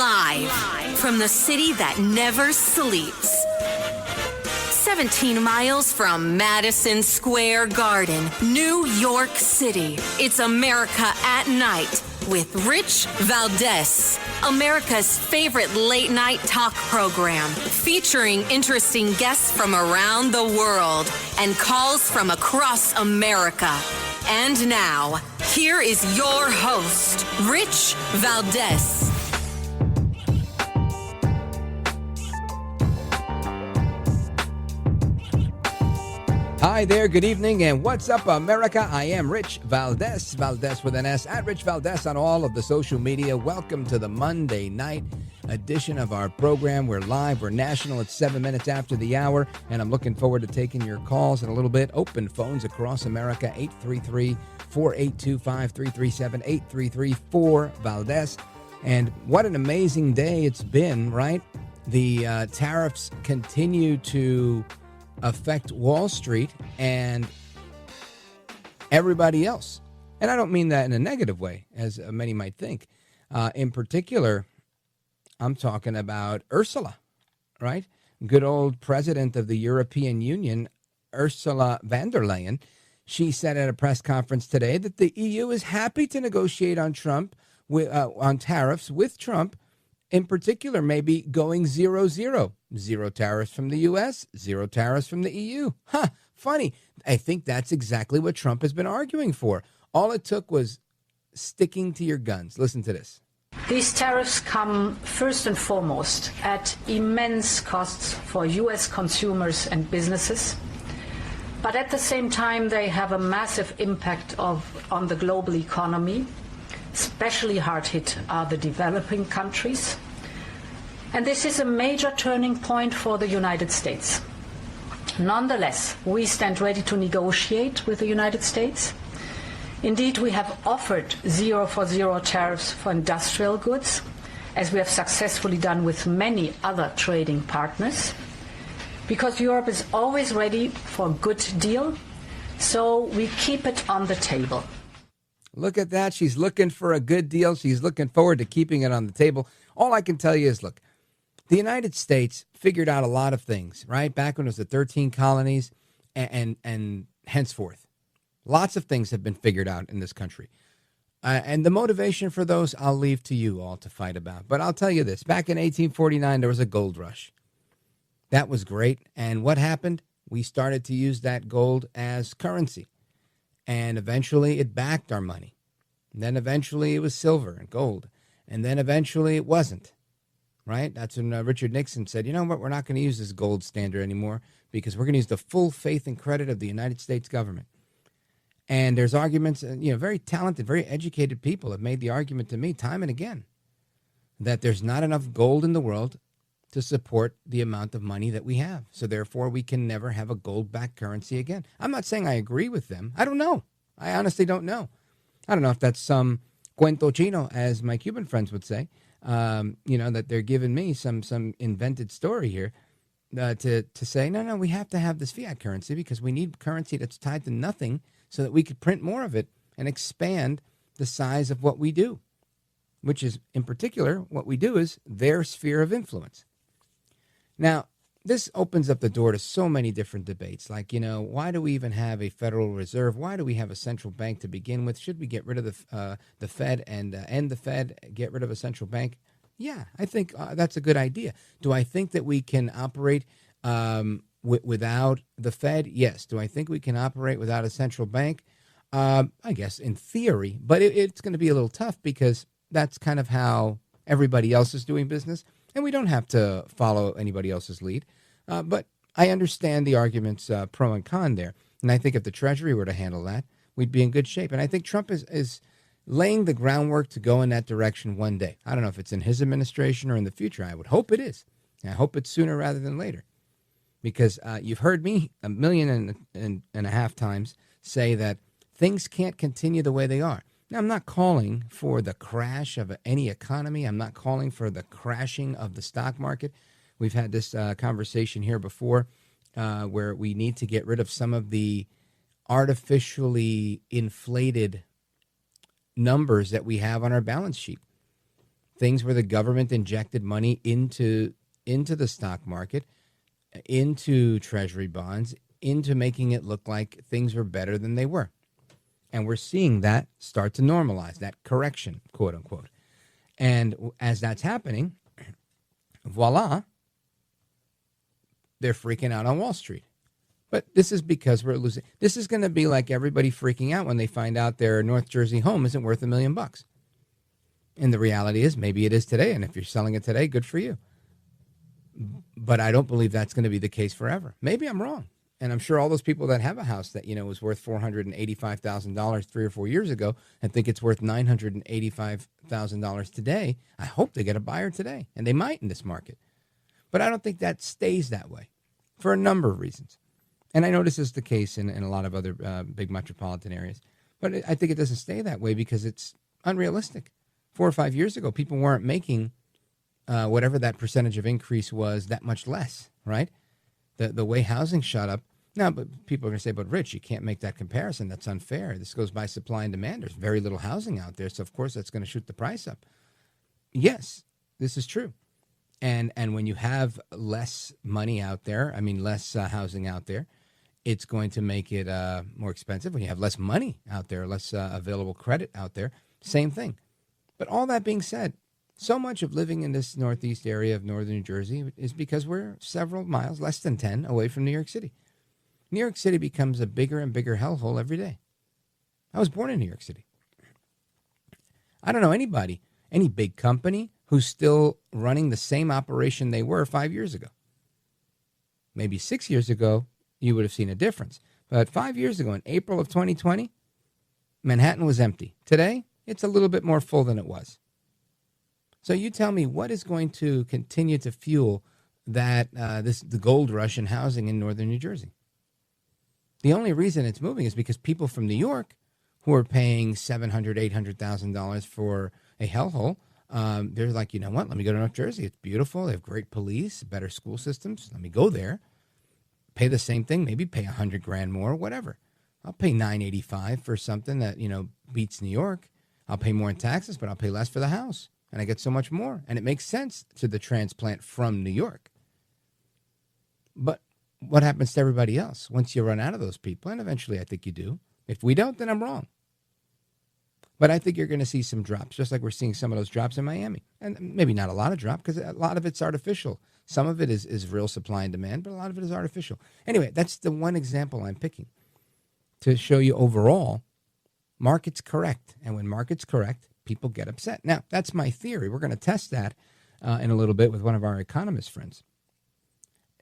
Live from the city that never sleeps. 17 miles from Madison Square Garden, New York City. It's America at Night with Rich Valdez, America's favorite late-night talk program, featuring interesting guests from around the world and calls from across America. And now, here is your host, Rich Valdez. Hi there, good evening, and what's up, America? I am Rich Valdez, Valdez with an S, at Rich Valdez on all of the social media. Welcome to the Monday night edition of our program. We're live, we're national, it's 7 minutes after the hour, and I'm looking forward to taking your calls in a little bit. Open phones across America, 833-4825-337, 833-4-Valdez. And what an amazing day it's been, right? The tariffs continue to affect Wall Street and everybody else. And I don't mean that in a negative way, as many might think. In particular, I'm talking about Ursula, right? Good old president of the European Union, Ursula von der Leyen. She said at a press conference today that the EU is happy to negotiate on on tariffs with Trump, in particular, maybe going 0-0. Zero tariffs from the U.S., zero tariffs from the EU. Funny. I think that's exactly what Trump has been arguing for. All it took was sticking to your guns. Listen to this. These tariffs come first and foremost at immense costs for U.S. consumers and businesses. But at the same time, they have a massive impact on the global economy. Especially hard hit are the developing countries. And this is a major turning point for the United States. Nonetheless, we stand ready to negotiate with the United States. Indeed, we have offered 0 tariffs for industrial goods, as we have successfully done with many other trading partners, because Europe is always ready for a good deal, so we keep it on the table. Look at that. She's looking for a good deal. She's looking forward to keeping it on the table. All I can tell you is, look, the United States figured out a lot of things, right? Back when it was the 13 colonies and henceforth. Lots of things have been figured out in this country. And the motivation for those, I'll leave to you all to fight about. But I'll tell you this. Back in 1849, there was a gold rush. That was great. And what happened? We started to use that gold as currency. And eventually it backed our money. And then eventually it was silver and gold. And then eventually it wasn't. Right? That's when Richard Nixon said, you know what, we're not going to use this gold standard anymore because we're going to use the full faith and credit of the United States government. And there's arguments, very talented, very educated people have made the argument to me time and again that there's not enough gold in the world to support the amount of money that we have. So therefore, we can never have a gold-backed currency again. I'm not saying I agree with them. I don't know. I honestly don't know. I don't know if that's some cuento chino, as my Cuban friends would say. That they're giving me some invented story here to say, no, we have to have this fiat currency because we need currency that's tied to nothing so that we could print more of it and expand the size of what we do, which is, in particular, what we do is their sphere of influence. Now, this opens up the door to so many different debates, like, why do we even have a Federal Reserve? Why do we have a central bank to begin with? Should we get rid of the Fed and end the Fed, get rid of a central bank? Yeah, I think that's a good idea. Do I think that we can operate without the Fed? Yes. Do I think we can operate without a central bank? I guess in theory, but it's going to be a little tough because that's kind of how everybody else is doing business. And we don't have to follow anybody else's lead. But I understand the arguments pro and con there. And I think if the Treasury were to handle that, we'd be in good shape. And I think Trump is laying the groundwork to go in that direction one day. I don't know if it's in his administration or in the future. I would hope it is. I hope it's sooner rather than later. Because you've heard me 1.5 million times say that things can't continue the way they are. Now, I'm not calling for the crash of any economy. I'm not calling for the crashing of the stock market. We've had this conversation here before where we need to get rid of some of the artificially inflated numbers that we have on our balance sheet. things where the government injected money into the stock market, into treasury bonds, into making it look like things were better than they were. And we're seeing that start to normalize, that correction, quote unquote. And as that's happening, voila, they're freaking out on Wall Street. But this is because we're losing. This is going to be like everybody freaking out when they find out their North Jersey home isn't worth $1 million. And the reality is, maybe it is today. And if you're selling it today, good for you. But I don't believe that's going to be the case forever. Maybe I'm wrong. And I'm sure all those people that have a house that, was worth $485,000 3 or 4 years ago and think it's worth $985,000 today, I hope they get a buyer today. And they might in this market. But I don't think that stays that way for a number of reasons. And I know this is the case in a lot of other big metropolitan areas. But I think it doesn't stay that way because it's unrealistic. 4 or 5 years ago, people weren't making whatever that percentage of increase was that much less, right? The way housing shot up. Now, but people are going to say, but Rich, you can't make that comparison. That's unfair. This goes by supply and demand. There's very little housing out there. So, of course, that's going to shoot the price up. Yes, this is true. And when you have less money out there, less housing out there, it's going to make it more expensive. When you have less money out there, less available credit out there, same thing. But all that being said, so much of living in this northeast area of northern New Jersey is because we're several miles, less than 10, away from New York City. New York City becomes a bigger and bigger hellhole every day. I was born in New York City. I don't know anybody, any big company who's still running the same operation they were 5 years ago. Maybe 6 years ago, you would have seen a difference. But 5 years ago, in April of 2020, Manhattan was empty. Today, it's a little bit more full than it was. So you tell me, what is going to continue to fuel that the gold rush in housing in northern New Jersey? The only reason it's moving is because people from New York who are paying $700,000, $800,000 for a hellhole, they're like, you know what? Let me go to North Jersey. It's beautiful. They have great police, better school systems. Let me go there. Pay the same thing. Maybe pay $100,000 more, whatever. I'll pay $985 for something that beats New York. I'll pay more in taxes, but I'll pay less for the house, and I get so much more. And it makes sense to the transplant from New York. But what happens to everybody else once you run out of those people? And eventually I think you do. If we don't, then I'm wrong. But I think you're going to see some drops, just like we're seeing some of those drops in Miami. And maybe not a lot of drop, because a lot of it's artificial. Some of it is real supply and demand, but a lot of it is artificial. Anyway, that's the one example I'm picking to show you overall, market's correct. And when market's correct, people get upset. Now, that's my theory. We're going to test that in a little bit with one of our economist friends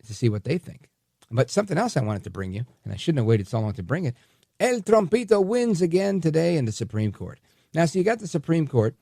to see what they think. But something else I wanted to bring you, and I shouldn't have waited so long to bring it. El Trompito wins again today in the Supreme Court. Now, so you got the Supreme Court,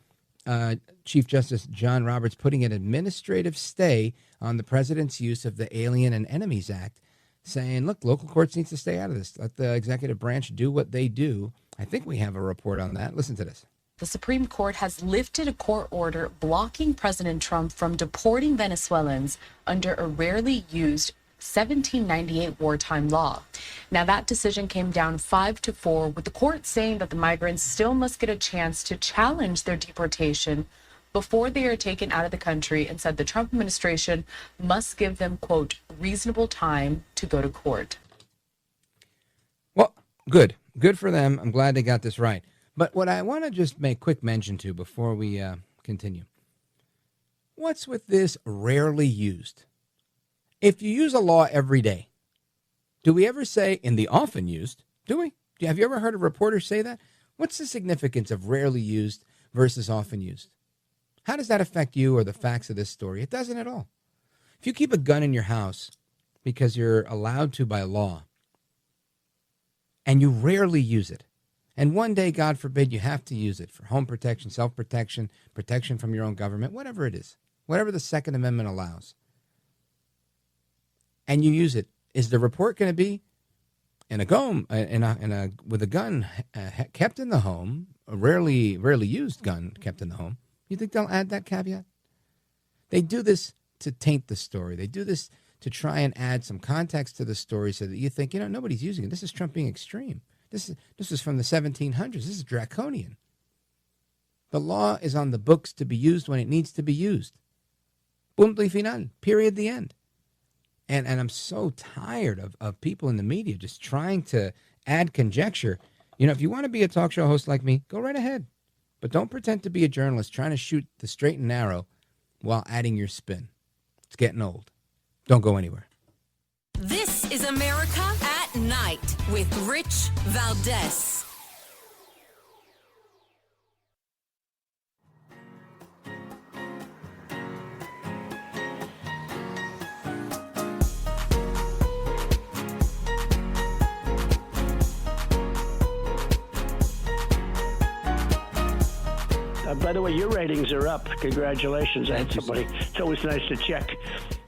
Chief Justice John Roberts putting an administrative stay on the president's use of the Alien and Enemies Act, saying, look, local courts need to stay out of this. Let the executive branch do what they do. I think we have a report on that. Listen to this. The Supreme Court has lifted a court order blocking President Trump from deporting Venezuelans under a rarely used 1798 wartime law. Now, that decision came down 5-4, with the court saying that the migrants still must get a chance to challenge their deportation before they are taken out of the country, and said the Trump administration must give them, quote, reasonable time to go to court. Well, good. Good for them. I'm glad they got this right. But what I want to just make quick mention to before we continue, what's with this rarely used? If you use a law every day, do we ever say in the often used? Do we? Have you ever heard a reporter say that? What's the significance of rarely used versus often used? How does that affect you or the facts of this story? It doesn't at all. If you keep a gun in your house because you're allowed to by law, and you rarely use it, and one day, God forbid, you have to use it for home protection, self-protection, protection from your own government, whatever it is, whatever the Second Amendment allows, and you use it, is the report going to be with a gun kept in the home, a rarely used gun kept in the home? You think they'll add that caveat? They do this to taint the story. They do this to try and add some context to the story so that you think, nobody's using it. This is Trump being extreme. This is from the 1700s. This is draconian. The law is on the books to be used when it needs to be used. Punto y final. Period. The end. And I'm so tired of people in the media just trying to add conjecture. You know, if you want to be a talk show host like me, go right ahead. But don't pretend to be a journalist trying to shoot the straight and narrow while adding your spin. It's getting old. Don't go anywhere. This is America at Night with Rich Valdez. By the way, your ratings are up. Congratulations. Somebody. It's always nice to check.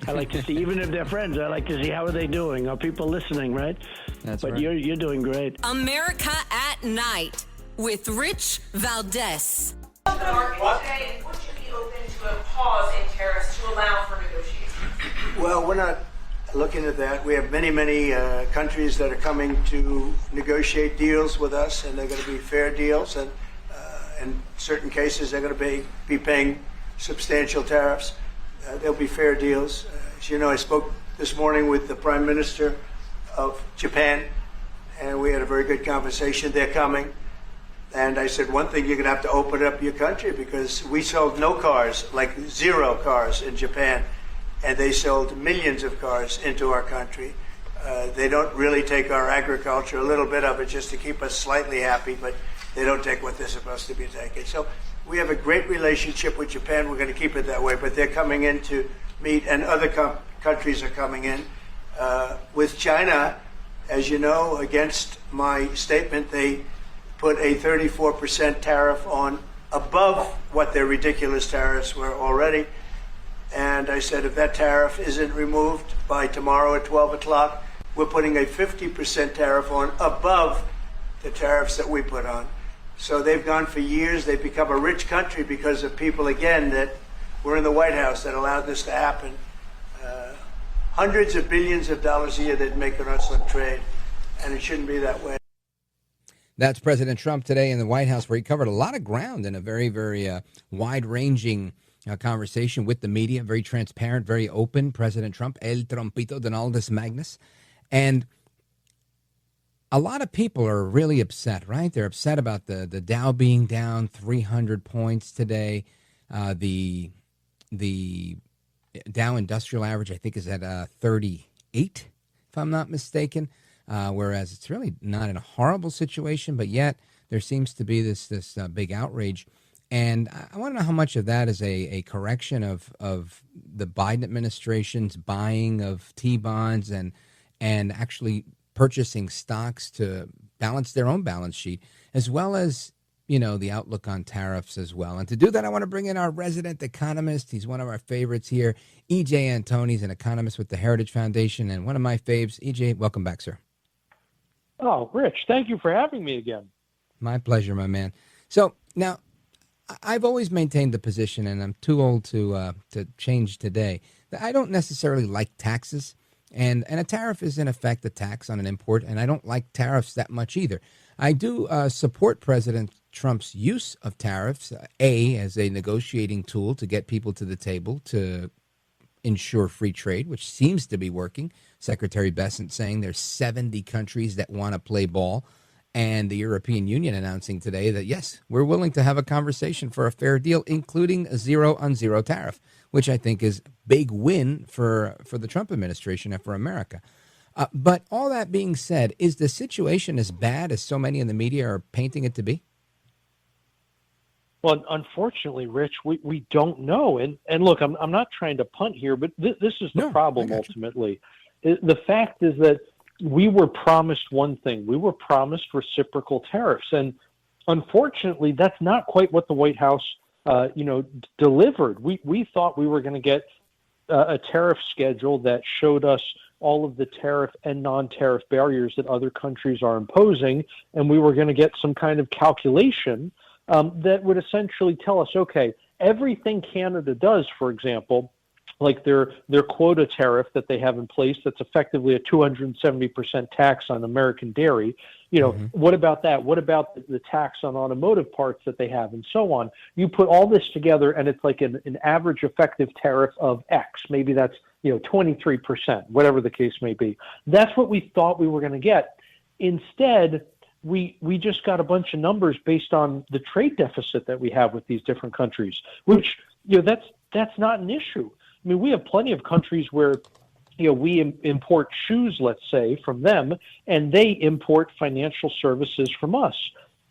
I like to see, even if they're friends, I like to see how are they doing. Are people listening, right? That's but right. You're doing great. America at Night with Rich Valdez. The market today, and would you be open to a pause in tariffs to allow for negotiations? Well, we're not looking at that. We have many countries that are coming to negotiate deals with us, and they're going to be fair deals. And in certain cases, they're going to be paying substantial tariffs. There'll be fair deals. As you know, I spoke this morning with the Prime Minister of Japan, and we had a very good conversation. They're coming. And I said, one thing, you're going to have to open up your country, because we sold no cars, like 0 cars in Japan, and they sold millions of cars into our country. They don't really take our agriculture, a little bit of it, just to keep us slightly happy, but they don't take what they're supposed to be taking. So we have a great relationship with Japan. We're going to keep it that way, but they're coming in to meet, and other countries are coming in. With China, as you know, against my statement, they put a 34% tariff on above what their ridiculous tariffs were already. And I said, if that tariff isn't removed by tomorrow at 12 o'clock, we're putting a 50% tariff on above the tariffs that we put on. So they've gone for years. They've become a rich country because of people, again, that were in the White House that allowed this to happen. Hundreds of billions of dollars a year they'd make on us on trade, and it shouldn't be that way. That's President Trump today in the White House, where he covered a lot of ground in a very, very wide-ranging conversation with the media, very transparent, very open. President Trump, El Trompito Donaldus Magnus. And a lot of people are really upset, right? They're upset about the Dow being down 300 points today. The Dow Industrial Average, I think, is at 38, if I'm not mistaken. Whereas it's really not in a horrible situation, but yet there seems to be this big outrage. And I want to know how much of that is a correction of the Biden administration's buying of T-bonds and actually purchasing stocks to balance their own balance sheet, as well as, you know, the outlook on tariffs as well. And to do that, I want to bring in our resident economist. He's one of our favorites here. E.J. Antoni is an economist with the Heritage Foundation and one of my faves. E.J., welcome back, sir. Oh, Rich, thank you for having me again. My pleasure, my man. So now, I've always maintained the position, and I'm too old to change today, that I don't necessarily like taxes. And a tariff is, in effect, a tax on an import, and I don't like tariffs that much either. I do support President Trump's use of tariffs, as a negotiating tool to get people to the table to ensure free trade, which seems to be working. Secretary Bessent saying there's 70 countries that want to play ball, and the European Union announcing today that, yes, we're willing to have a conversation for a fair deal, including a 0-on-0 tariff, which I think is a big win for the Trump administration and for America. But all that being said, is the situation as bad as so many in the media are painting it to be? Well, unfortunately, Rich, we don't know. And look, I'm not trying to punt here, but this is the problem ultimately. The fact is that we were promised one thing. We were promised reciprocal tariffs. And unfortunately, that's not quite what the White House delivered. We thought we were going to get a tariff schedule that showed us all of the tariff and non-tariff barriers that other countries are imposing, and we were going to get some kind of calculation that would essentially tell us, okay, everything Canada does, for example, like their quota tariff that they have in place that's effectively a 270% tax on American dairy. What about that? What about the tax on automotive parts that they have and so on? You put all this together and it's like an average effective tariff of X. Maybe that's 23%, whatever the case may be. That's what we thought we were going to get. Instead, we just got a bunch of numbers based on the trade deficit that we have with these different countries, which that's not an issue. I mean, we have plenty of countries where we import shoes, let's say, from them, and they import financial services from us.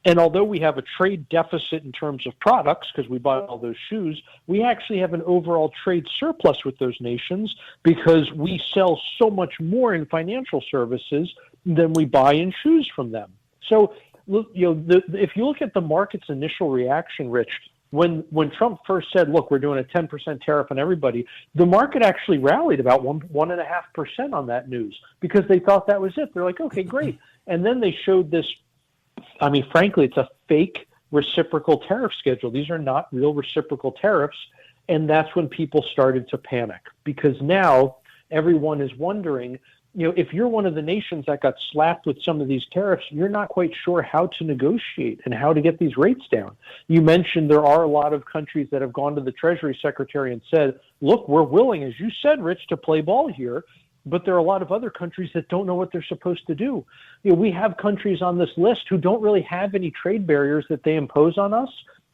And although we have a trade deficit in terms of products because we buy all those shoes, we actually have an overall trade surplus with those nations because we sell so much more in financial services than we buy in shoes from them. So, if you look at the market's initial reaction, Rich, when Trump first said, look, we're doing a 10% tariff on everybody, the market actually rallied about 1.5% on that news because they thought that was it. They're like, okay, great. And then they showed this, I mean, frankly, it's a fake reciprocal tariff schedule. These are not real reciprocal tariffs. And that's when people started to panic because now everyone is wondering, if you're one of the nations that got slapped with some of these tariffs, you're not quite sure how to negotiate and how to get these rates down. You mentioned there are a lot of countries that have gone to the Treasury Secretary and said, look, we're willing, as you said, Rich, to play ball here. But there are a lot of other countries that don't know what they're supposed to do. We have countries on this list who don't really have any trade barriers that they impose on us,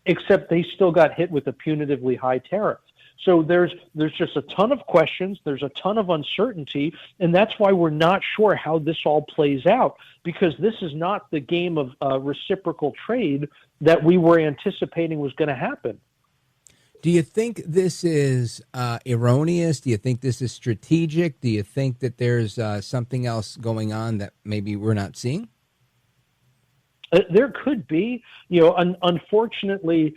except they still got hit with a punitively high tariff. So there's just a ton of questions. There's a ton of uncertainty. And that's why we're not sure how this all plays out, because this is not the game of reciprocal trade that we were anticipating was going to happen. Do you think this is erroneous? Do you think this is strategic? Do you think that there's something else going on that maybe we're not seeing? There could be. Unfortunately,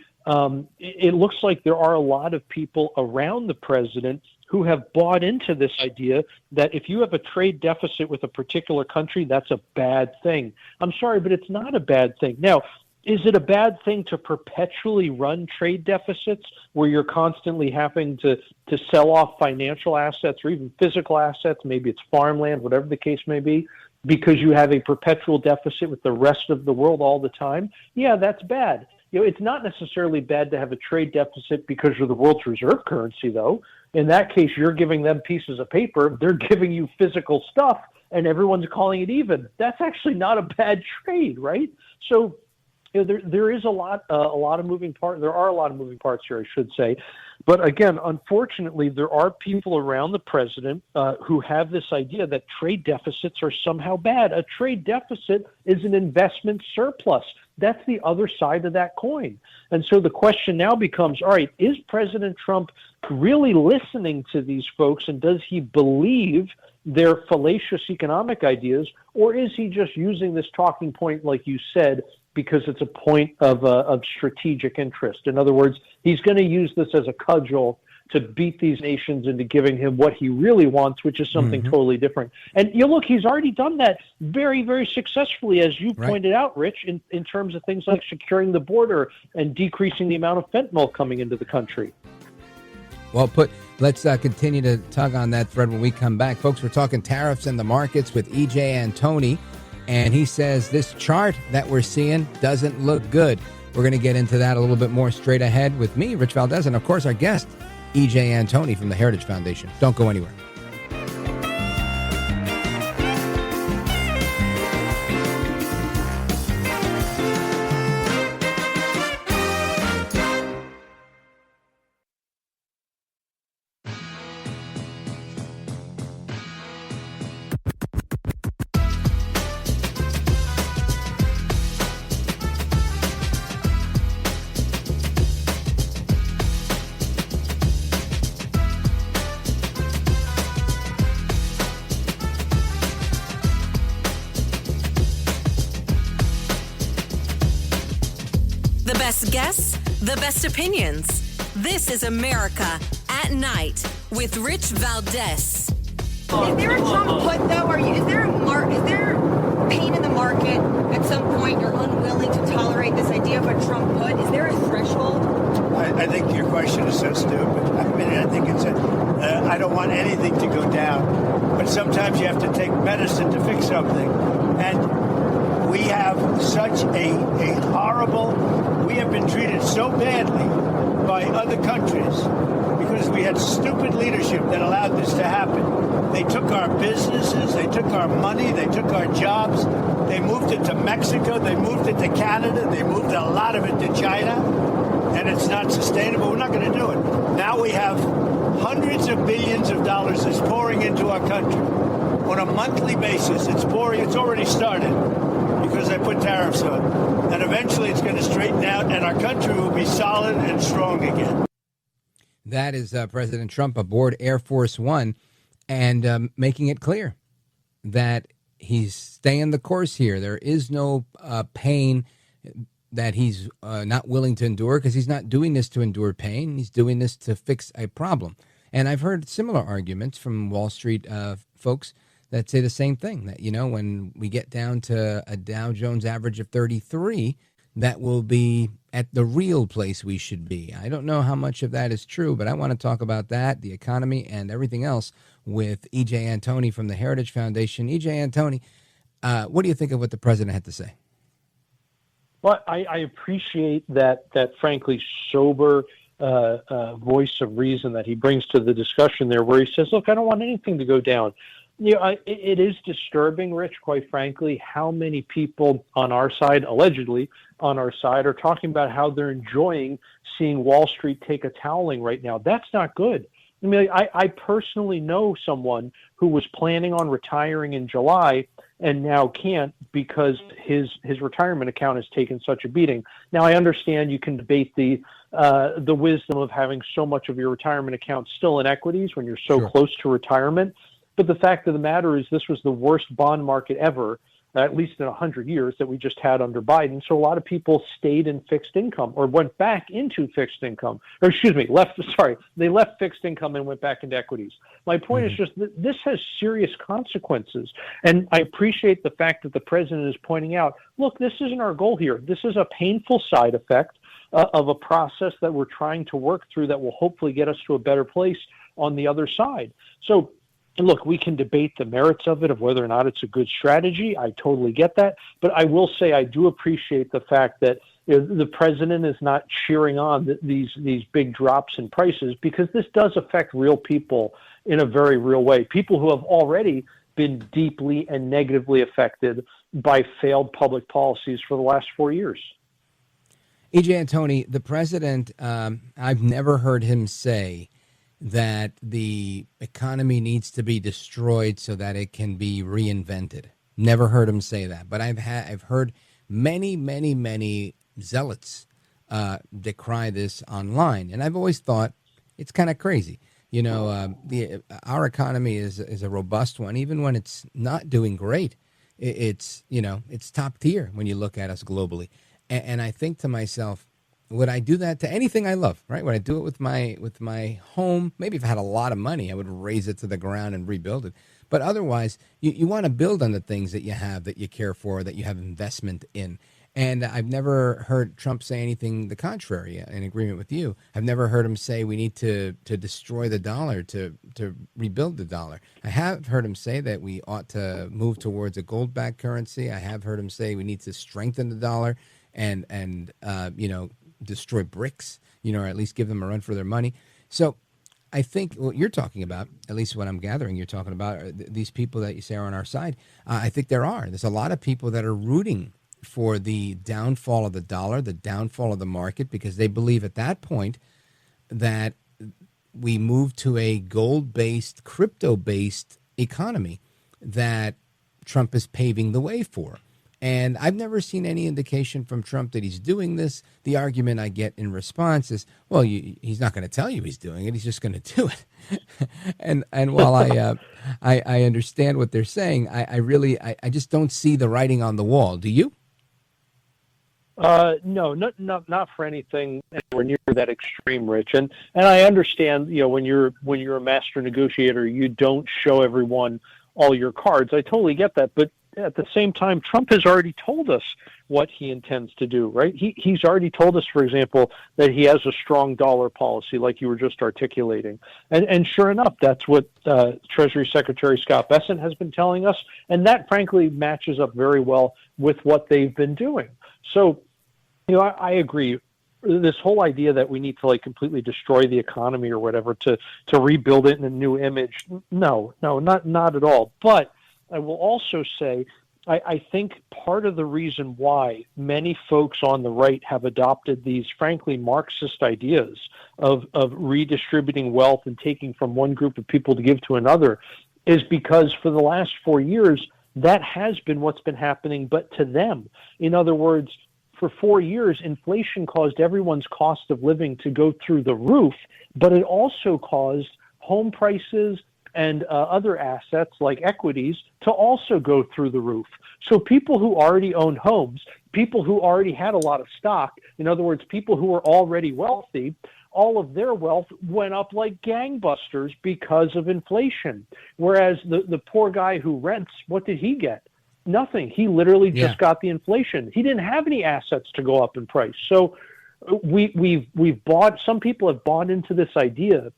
it looks like there are a lot of people around the president who have bought into this idea that if you have a trade deficit with a particular country, that's a bad thing. I'm sorry, but it's not a bad thing. Now, is it a bad thing to perpetually run trade deficits where you're constantly having to sell off financial assets or even physical assets, maybe it's farmland, whatever the case may be, because you have a perpetual deficit with the rest of the world all the time? Yeah, that's bad. It's not necessarily bad to have a trade deficit because you're the world's reserve currency, though. In that case, you're giving them pieces of paper, they're giving you physical stuff, and everyone's calling it even. That's actually not a bad trade, right? So there is a lot of moving parts. There are a lot of moving parts here, I should say. But again, unfortunately, there are people around the president who have this idea that trade deficits are somehow bad. A trade deficit is an investment surplus. That's the other side of that coin. And so the question now becomes, all right, is President Trump really listening to these folks, and does he believe their fallacious economic ideas, or is he just using this talking point, like you said, because it's a point of strategic interest? In other words, he's going to use this as a cudgel to beat these nations into giving him what he really wants, which is something totally different. And look, he's already done that very, very successfully, as you pointed out, Rich, in terms of things like securing the border and decreasing the amount of fentanyl coming into the country. Well put. Let's continue to tug on that thread when we come back. Folks, we're talking tariffs in the markets with E.J. Antoni, and he says this chart that we're seeing doesn't look good. We're going to get into that a little bit more straight ahead with me, Rich Valdez, and of course our guest, E.J. Antoni from the Heritage Foundation. Don't go anywhere. The best guests, the best opinions. This is America at Night with Rich Valdez. Is there a Trump put, though? Is there pain in the market at some point you're unwilling to tolerate this idea of a Trump put? Is there a threshold? I think your question is so stupid. I mean, I think it's I don't want anything to go down. But sometimes you have to take medicine to fix something. And we have such a horrible, we have been treated so badly by other countries because we had stupid leadership that allowed this to happen. They took our businesses, they took our money, they took our jobs, they moved it to Mexico, they moved it to Canada, they moved a lot of it to China, and it's not sustainable. We're not going to do it. Now we have hundreds of billions of dollars that's pouring into our country. On a monthly basis, it's pouring, it's already started because they put tariffs on. And eventually it's going to straighten out and our country will be solid and strong again. That is President Trump aboard Air Force One and making it clear that he's staying the course here. There is no pain that he's not willing to endure because he's not doing this to endure pain. He's doing this to fix a problem. And I've heard similar arguments from Wall Street folks that say the same thing, that, you know, when we get down to a Dow Jones average of 33, that will be at the real place we should be. I don't know how much of that is true, but I want to talk about that, the economy, and everything else with E.J. Antoni from the Heritage Foundation. E.J. Antoni, what do you think of what the president had to say? Well, I appreciate that frankly sober voice of reason that he brings to the discussion there, where he says, look, I don't want anything to go down. You know, it is disturbing, Rich, quite frankly, how many people on our side, allegedly on our side, are talking about how they're enjoying seeing Wall Street take a toweling right now. That's not good. I mean, I personally know someone who was planning on retiring in July and now can't because his retirement account has taken such a beating. Now, I understand you can debate the wisdom of having so much of your retirement account still in equities when you're so close to retirement. But the fact of the matter is this was the worst bond market ever, at least in 100 years, that we just had under Biden. So a lot of people stayed in fixed income or went back into fixed income. Or they left fixed income and went back into equities. My point is just that this has serious consequences. And I appreciate the fact that the president is pointing out, look, this isn't our goal here. This is a painful side effect of a process that we're trying to work through that will hopefully get us to a better place on the other side. So, look, we can debate the merits of it, of whether or not it's a good strategy. I totally get that. But I will say I do appreciate the fact that the president is not cheering on these big drops in prices, because this does affect real people in a very real way. People who have already been deeply and negatively affected by failed public policies for the last 4 years. E.J. Antoni, the president, I've never heard him say that the economy needs to be destroyed so that it can be reinvented. Never heard him say that. But I've heard many zealots decry this online, and I've always thought it's kind of crazy. You know, our economy is a robust one, even when it's not doing great. It's top tier when you look at us globally. And I think to myself, would I do that to anything I love, right? Would I do it with my home? Maybe if I had a lot of money, I would raise it to the ground and rebuild it. But otherwise, you want to build on the things that you have, that you care for, that you have investment in. And I've never heard Trump say anything the contrary, in agreement with you. I've never heard him say we need to destroy the dollar, to rebuild the dollar. I have heard him say that we ought to move towards a gold-backed currency. I have heard him say we need to strengthen the dollar and destroy BRICS, or at least give them a run for their money. So I think what you're talking about, at least what I'm gathering, you're talking about these people that you say are on our side. I think there's a lot of people that are rooting for the downfall of the dollar, the downfall of the market, because they believe at that point that we move to a gold-based, crypto-based economy that Trump is paving the way for. And I've never seen any indication from Trump that he's doing this. The argument I get in response is, well, he's not going to tell you he's doing it. He's just going to do it. and while I understand what they're saying, I just don't see the writing on the wall. Do you? No, not for anything anywhere near that extreme, Rich. And I understand, when you're a master negotiator, you don't show everyone all your cards. I totally get that. But at the same time, Trump has already told us what he intends to do, right? He's already told us, for example, that he has a strong dollar policy, like you were just articulating. And sure enough, that's what Treasury Secretary Scott Bessent has been telling us. And that, frankly, matches up very well with what they've been doing. So, I agree. This whole idea that we need to completely destroy the economy or whatever to rebuild it in a new image. No, not at all. But I will also say, I think part of the reason why many folks on the right have adopted these, frankly, Marxist ideas of redistributing wealth and taking from one group of people to give to another is because for the last 4 years, that has been what's been happening, but to them. In other words, for 4 years, inflation caused everyone's cost of living to go through the roof, but it also caused home prices and other assets like equities to also go through the roof. So people who already owned homes, people who already had a lot of stock, in other words, people who were already wealthy, all of their wealth went up like gangbusters because of inflation. Whereas the poor guy who rents, what did he get? Nothing. He literally just got the inflation. He didn't have any assets to go up in price. So we've bought, some people have bought into this idea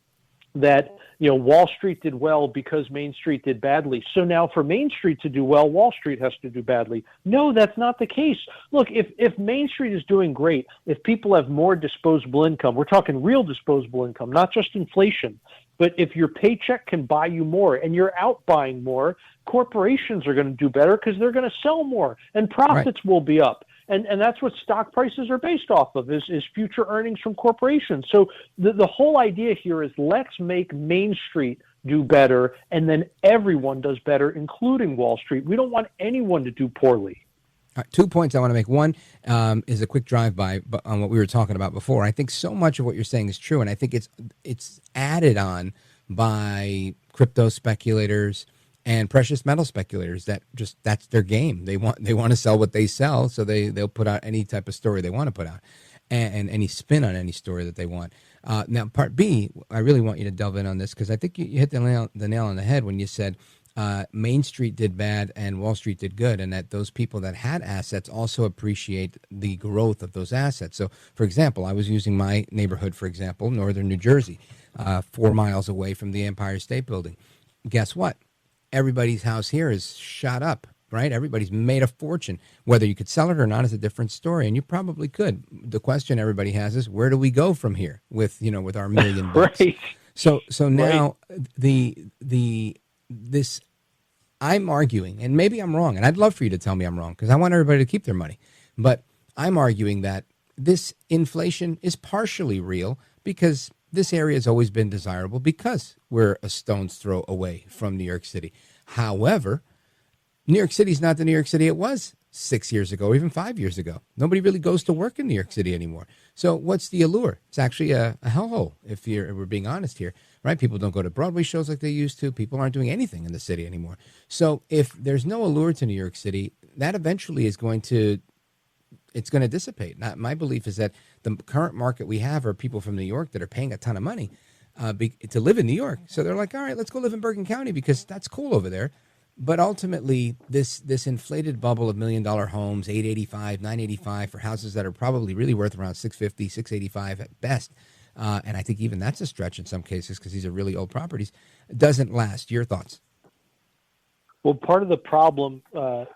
that Wall Street did well because Main Street did badly. So now for Main Street to do well, Wall Street has to do badly. No, that's not the case. Look, if Main Street is doing great, if people have more disposable income, we're talking real disposable income, not just inflation. But if your paycheck can buy you more and you're out buying more, corporations are going to do better because they're going to sell more and profits will be up. And that's what stock prices are based off of, is future earnings from corporations. So the whole idea here is let's make Main Street do better, and then everyone does better, including Wall Street. We don't want anyone to do poorly. All right, 2 points I want to make. One is a quick drive-by on what we were talking about before. I think so much of what you're saying is true, and I think it's added on by crypto speculators and precious metal speculators that's their game. They want to sell what they sell, so they'll put out any type of story they want to put out, and any spin on any story that they want. Now, part B, I really want you to delve in on this because I think you hit the nail on the head when you said Main Street did bad and Wall Street did good, and that those people that had assets also appreciate the growth of those assets. So, for example, I was using my neighborhood, for example, northern New Jersey, 4 miles away from the Empire State Building. Guess what? Everybody's house here is shot up, right? Everybody's made a fortune. Whether you could sell it or not is a different story, and you probably could. The question everybody has is, where do we go from here with our $1 million bucks? Right. So now this I'm arguing, and maybe I'm wrong, and I'd love for you to tell me I'm wrong because I want everybody to keep their money. But I'm arguing that this inflation is partially real because this area has always been desirable because we're a stone's throw away from New York City. However, New York City is not the New York City it was 6 years ago or even 5 years ago. Nobody really goes to work in New York City anymore. So what's the allure? It's actually a hellhole, if we're being honest here, right? People don't go to Broadway shows like they used to. People aren't doing anything in the city anymore. So if there's no allure to New York City, that eventually is going to dissipate. My belief is that the current market we have are people from New York that are paying a ton of money to live in New York. So they're like, all right, let's go live in Bergen County because that's cool over there. But ultimately, this inflated bubble of $1 million homes, $885, $985 for houses that are probably really worth around $650, $685 at best, and I think even that's a stretch in some cases because these are really old properties, doesn't last. Your thoughts? Well, part of the problem,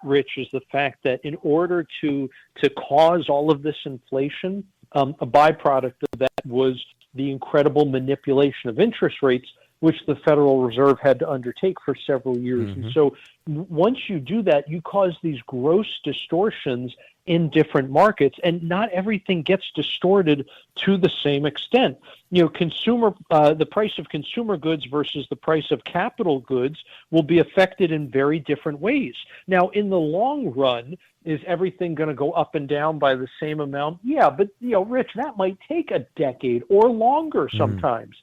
Rich, is the fact that in order to cause all of this inflation, a byproduct of that was the incredible manipulation of interest rates, which the Federal Reserve had to undertake for several years. Mm-hmm. And so once you do that, you cause these gross distortions in different markets, and not everything gets distorted to the same extent. The price of consumer goods versus the price of capital goods will be affected in very different ways. Now, in the long run, is everything going to go up and down by the same amount? Yeah, but, Rich, that might take a decade or longer sometimes.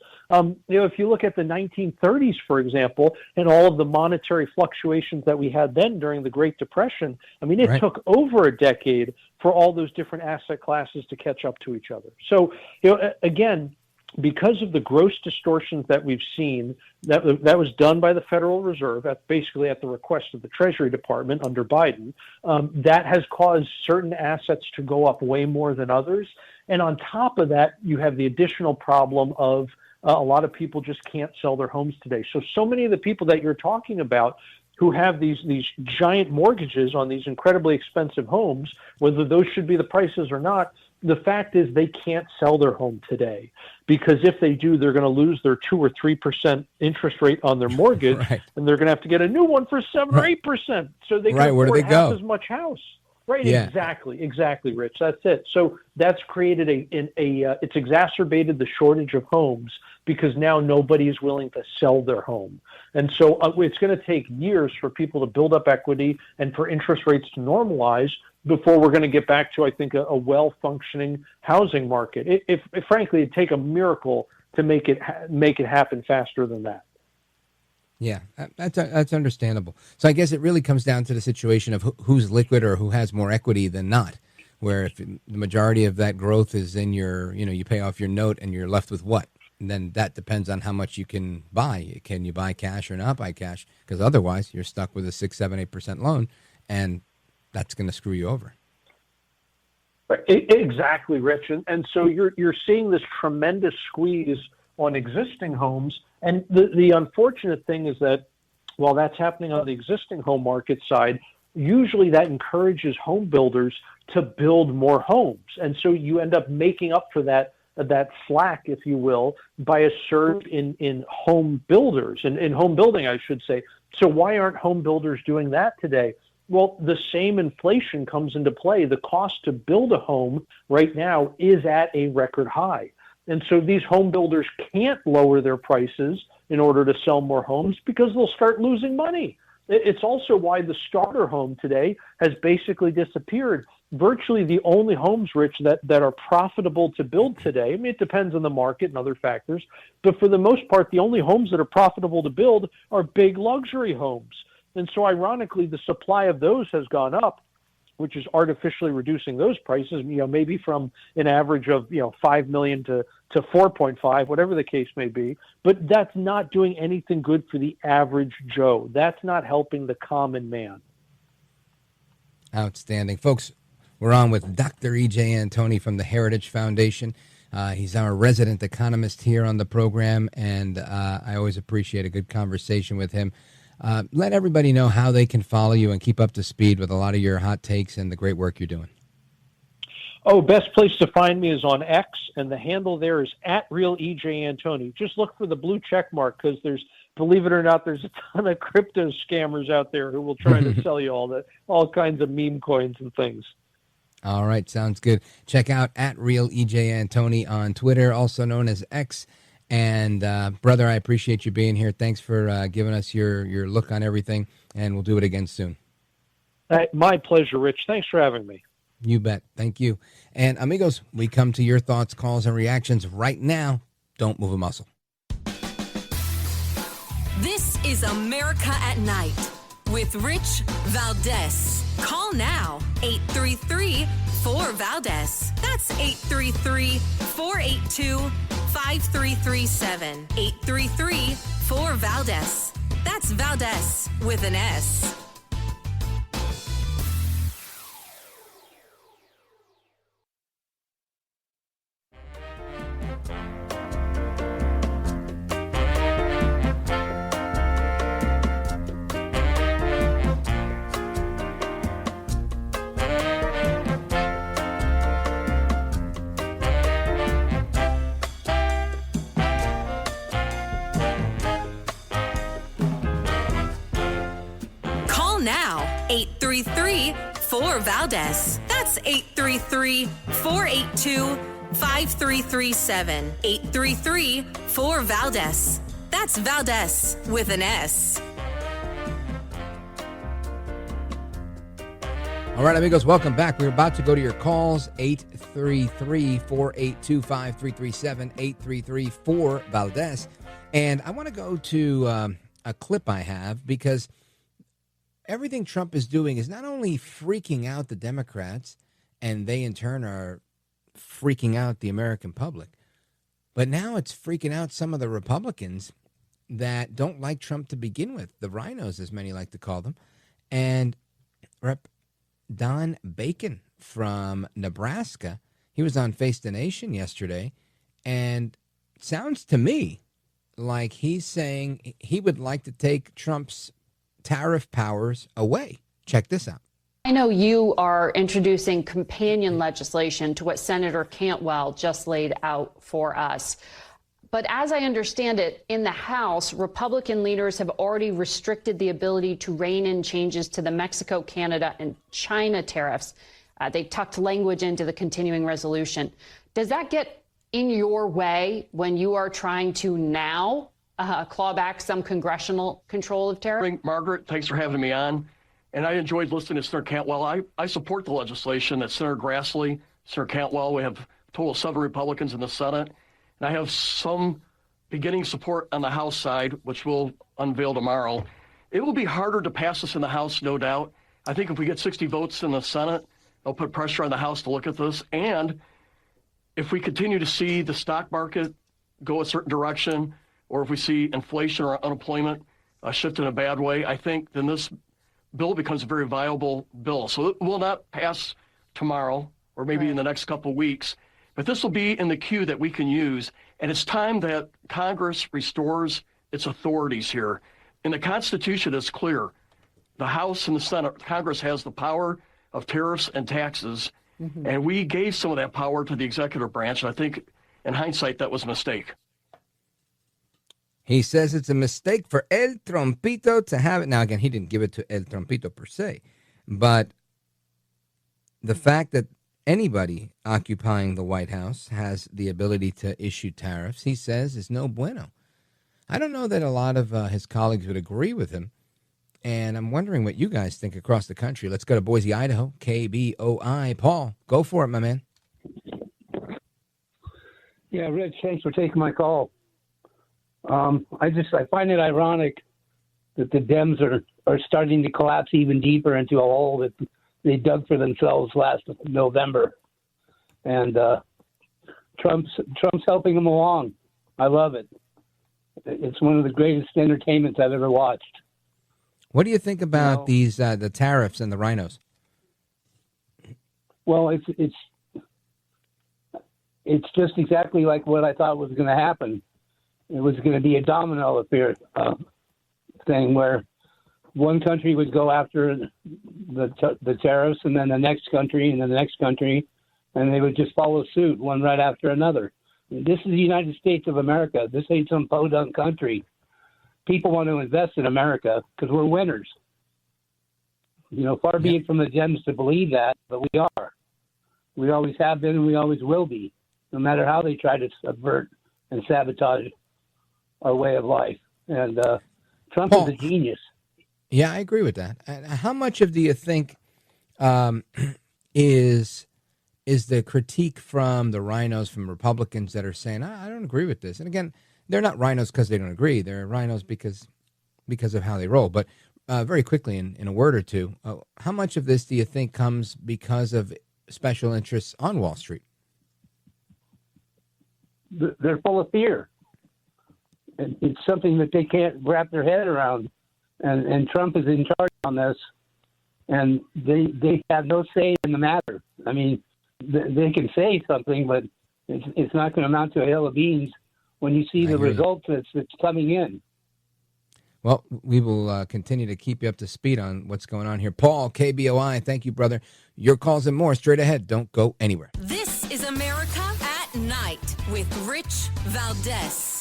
If you look at the 1930s, for example, and all of the monetary fluctuations that we had then during the Great Depression, it took over a decade for all those different asset classes to catch up to each other. So, again, because of the gross distortions that we've seen, that was done by the Federal Reserve, basically at the request of the Treasury Department under Biden, that has caused certain assets to go up way more than others. And on top of that, you have the additional problem of a lot of people just can't sell their homes today. So many of the people that you're talking about who have these giant mortgages on these incredibly expensive homes, whether those should be the prices or not, the fact is they can't sell their home today, because if they do, they're going to lose their 2 or 3% interest rate on their mortgage, right. and they're going to have to get a new one for 7 or 8%. So they can afford half as much house. Right, yeah. Exactly, Rich. That's it. So that's created it's exacerbated the shortage of homes, because now nobody is willing to sell their home. And so it's going to take years for people to build up equity and for interest rates to normalize before we're going to get back to, I think, a well-functioning housing market. If frankly, it'd take a miracle to make it happen faster than that. Yeah, that's understandable. So I guess it really comes down to the situation of who's liquid or who has more equity than not, where if the majority of that growth is in your, you pay off your note and you're left with what? And then that depends on how much you can buy. Can you buy cash or not buy cash? Because otherwise you're stuck with a 6, 7, 8% loan, and that's going to screw you over. Exactly, Rich. And so you're seeing this tremendous squeeze on existing homes. And the unfortunate thing is that while that's happening on the existing home market side, usually that encourages home builders to build more homes. And so you end up making up for that slack, if you will, by a surge in home builders, in home building, I should say. So why aren't home builders doing that today? Well, the same inflation comes into play. The cost to build a home right now is at a record high. And so these home builders can't lower their prices in order to sell more homes, because they'll start losing money. It's also why the starter home today has basically disappeared. Virtually the only homes, Rich, that are profitable to build today, I mean, it depends on the market and other factors, but for the most part, the only homes that are profitable to build are big luxury homes. And so ironically, the supply of those has gone up, which is artificially reducing those prices, maybe from an average of, 5 million to 4.5, whatever the case may be. But that's not doing anything good for the average Joe. That's not helping the common man. Outstanding. Folks, we're on with Dr. E.J. Antoni from the Heritage Foundation. He's our resident economist here on the program, and I always appreciate a good conversation with him. Let everybody know how they can follow you and keep up to speed with a lot of your hot takes and the great work you're doing. Oh, best place to find me is on X, and the handle there is @RealEJAntoni. Just look for the blue check mark, because believe it or not, there's a ton of crypto scammers out there who will try to sell you all kinds of meme coins and things. All right, sounds good. Check out @RealEJAntoni on Twitter, also known as X. And brother, I appreciate you being here. Thanks for giving us your look on everything, and we'll do it again soon. My pleasure, Rich. Thanks for having me. You bet. Thank you. And amigos, we come to your thoughts, calls, and reactions right now. Don't move a muscle. This is America at Night with Rich Valdez. Call now, 833-4-VALDEZ. That's 833-482-5337. 833-4-VALDEZ. That's Valdez with an S. Now, 833-4-VALDEZ. That's 833-482-5337. 833-4-VALDEZ. That's Valdez with an S. All right, amigos, welcome back. We're about to go to your calls, 833-482-5337, 833-4-VALDEZ. And I want to go to a clip I have, because everything Trump is doing is not only freaking out the Democrats, and they in turn are freaking out the American public, But now it's freaking out some of the Republicans that don't like Trump to begin with, the rhinos, as many like to call them. And Rep. Don Bacon from Nebraska, he was on Face the Nation yesterday, and it sounds to me like he's saying he would like to take Trump's tariff powers away. Check this out. I know you are introducing companion legislation to what Senator Cantwell just laid out for us. But as I understand it, in the House, Republican leaders have already restricted the ability to rein in changes to the Mexico, Canada, and China tariffs. They tucked language into the continuing resolution. Does that get in your way when you are trying to now claw back some congressional control of tariffs? Margaret, thanks for having me on. And I enjoyed listening to Senator Cantwell. I support the legislation that Senator Grassley, Senator Cantwell, we have a total of 7 Republicans in the Senate. And I have some beginning support on the House side, which we'll unveil tomorrow. It will be harder to pass this in the House, no doubt. I think if we get 60 votes in the Senate, they'll put pressure on the House to look at this. And if we continue to see the stock market go a certain direction, or if we see inflation or unemployment shift in a bad way, I think then this bill becomes a very viable bill. So it will not pass tomorrow or maybe in the next couple of weeks. But this will be in the queue that we can use, and it's time that Congress restores its authorities here. In the Constitution, it's clear. The House and the Senate, Congress has the power of tariffs and taxes, and we gave some of that power to the executive branch, and I think, in hindsight, that was a mistake. He says it's a mistake for El Trompito to have it. Now, again, he didn't give it to El Trompito per se, but the fact that anybody occupying the White House has the ability to issue tariffs, he says, is no bueno. I don't know that a lot of his colleagues would agree with him, and I'm wondering what you guys think across the country. Let's go to Boise, Idaho, KBOI. Paul, go for it, my man. Yeah, Rich, thanks for taking my call. I find it ironic that the Dems are starting to collapse even deeper into a hole that they dug for themselves last November, and Trump's helping them along. I love it. It's one of the greatest entertainments I've ever watched. What do you think about these the tariffs and the rhinos? Well, it's just exactly like what I thought was going to happen. It was going to be a domino affair thing where one country would go after the tariffs, and then the next country, and then the next country, and they would just follow suit, one right after another. This is the United States of America. This ain't some podunk country. People want to invest in America because we're winners. You know, far be it from the Dems to believe that, but we are. We always have been, and we always will be, no matter how they try to subvert and sabotage our way of life. And Trump is a genius. Yeah, I agree with that. How much of do you think is the critique from the rhinos, from Republicans that are saying, I don't agree with this? And again, they're not rhinos because they don't agree. They're rhinos because of how they roll. But very quickly, in a word or two, how much of this do you think comes because of special interests on Wall Street? They're full of fear. And it's something that they can't wrap their head around. And Trump is in charge on this, and they have no say in the matter. I mean, they can say something, but it's not going to amount to a hill of beans when you see the results that's coming in. Well, we will continue to keep you up to speed on what's going on here. Paul, KBOI, thank you, brother. Your calls and more straight ahead. Don't go anywhere. This is America at Night with Rich Valdez.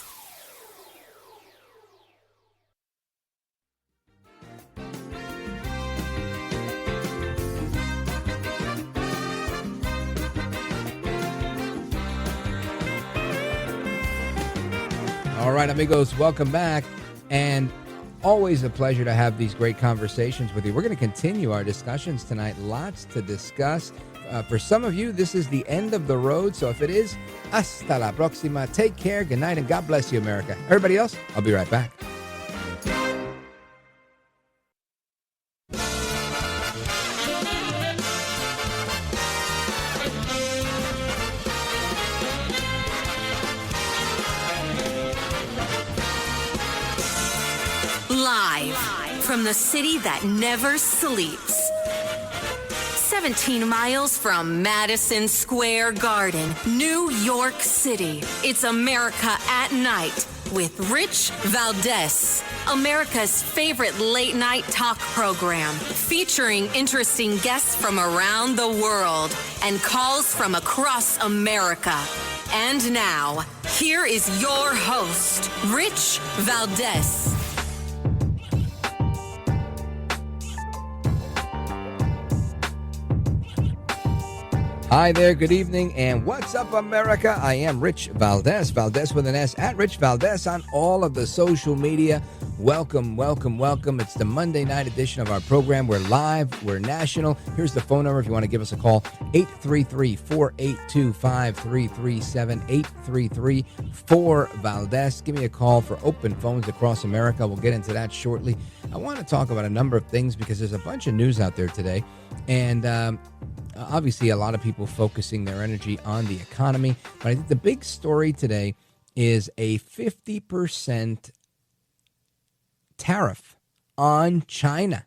All right, amigos, welcome back. And always a pleasure to have these great conversations with you. We're going to continue our discussions tonight. Lots to discuss. For some of you, this is the end of the road. So if it is, hasta la próxima. Take care. Good night, and God bless you, America. Everybody else, I'll be right back. from the city that never sleeps. 17 miles from Madison Square Garden, New York City. It's America at Night with Rich Valdez, America's favorite late-night talk program, featuring interesting guests from around the world and calls from across America. And now, here is your host, Rich Valdez. Hi there, good evening, and what's up, America? I am Rich Valdez, Valdez with an S, at Rich Valdez on all of the social media. Welcome, welcome, welcome. It's the Monday night edition of our program. We're live, we're national. Here's the phone number if you want to give us a call, 833-482-5337, 833-4Valdez. Give me a call for open phones across America. We'll get into that shortly. I want to talk about a number of things because there's a bunch of news out there today, and obviously, a lot of people focusing their energy on the economy. But I think the big story today is a 50% tariff on China.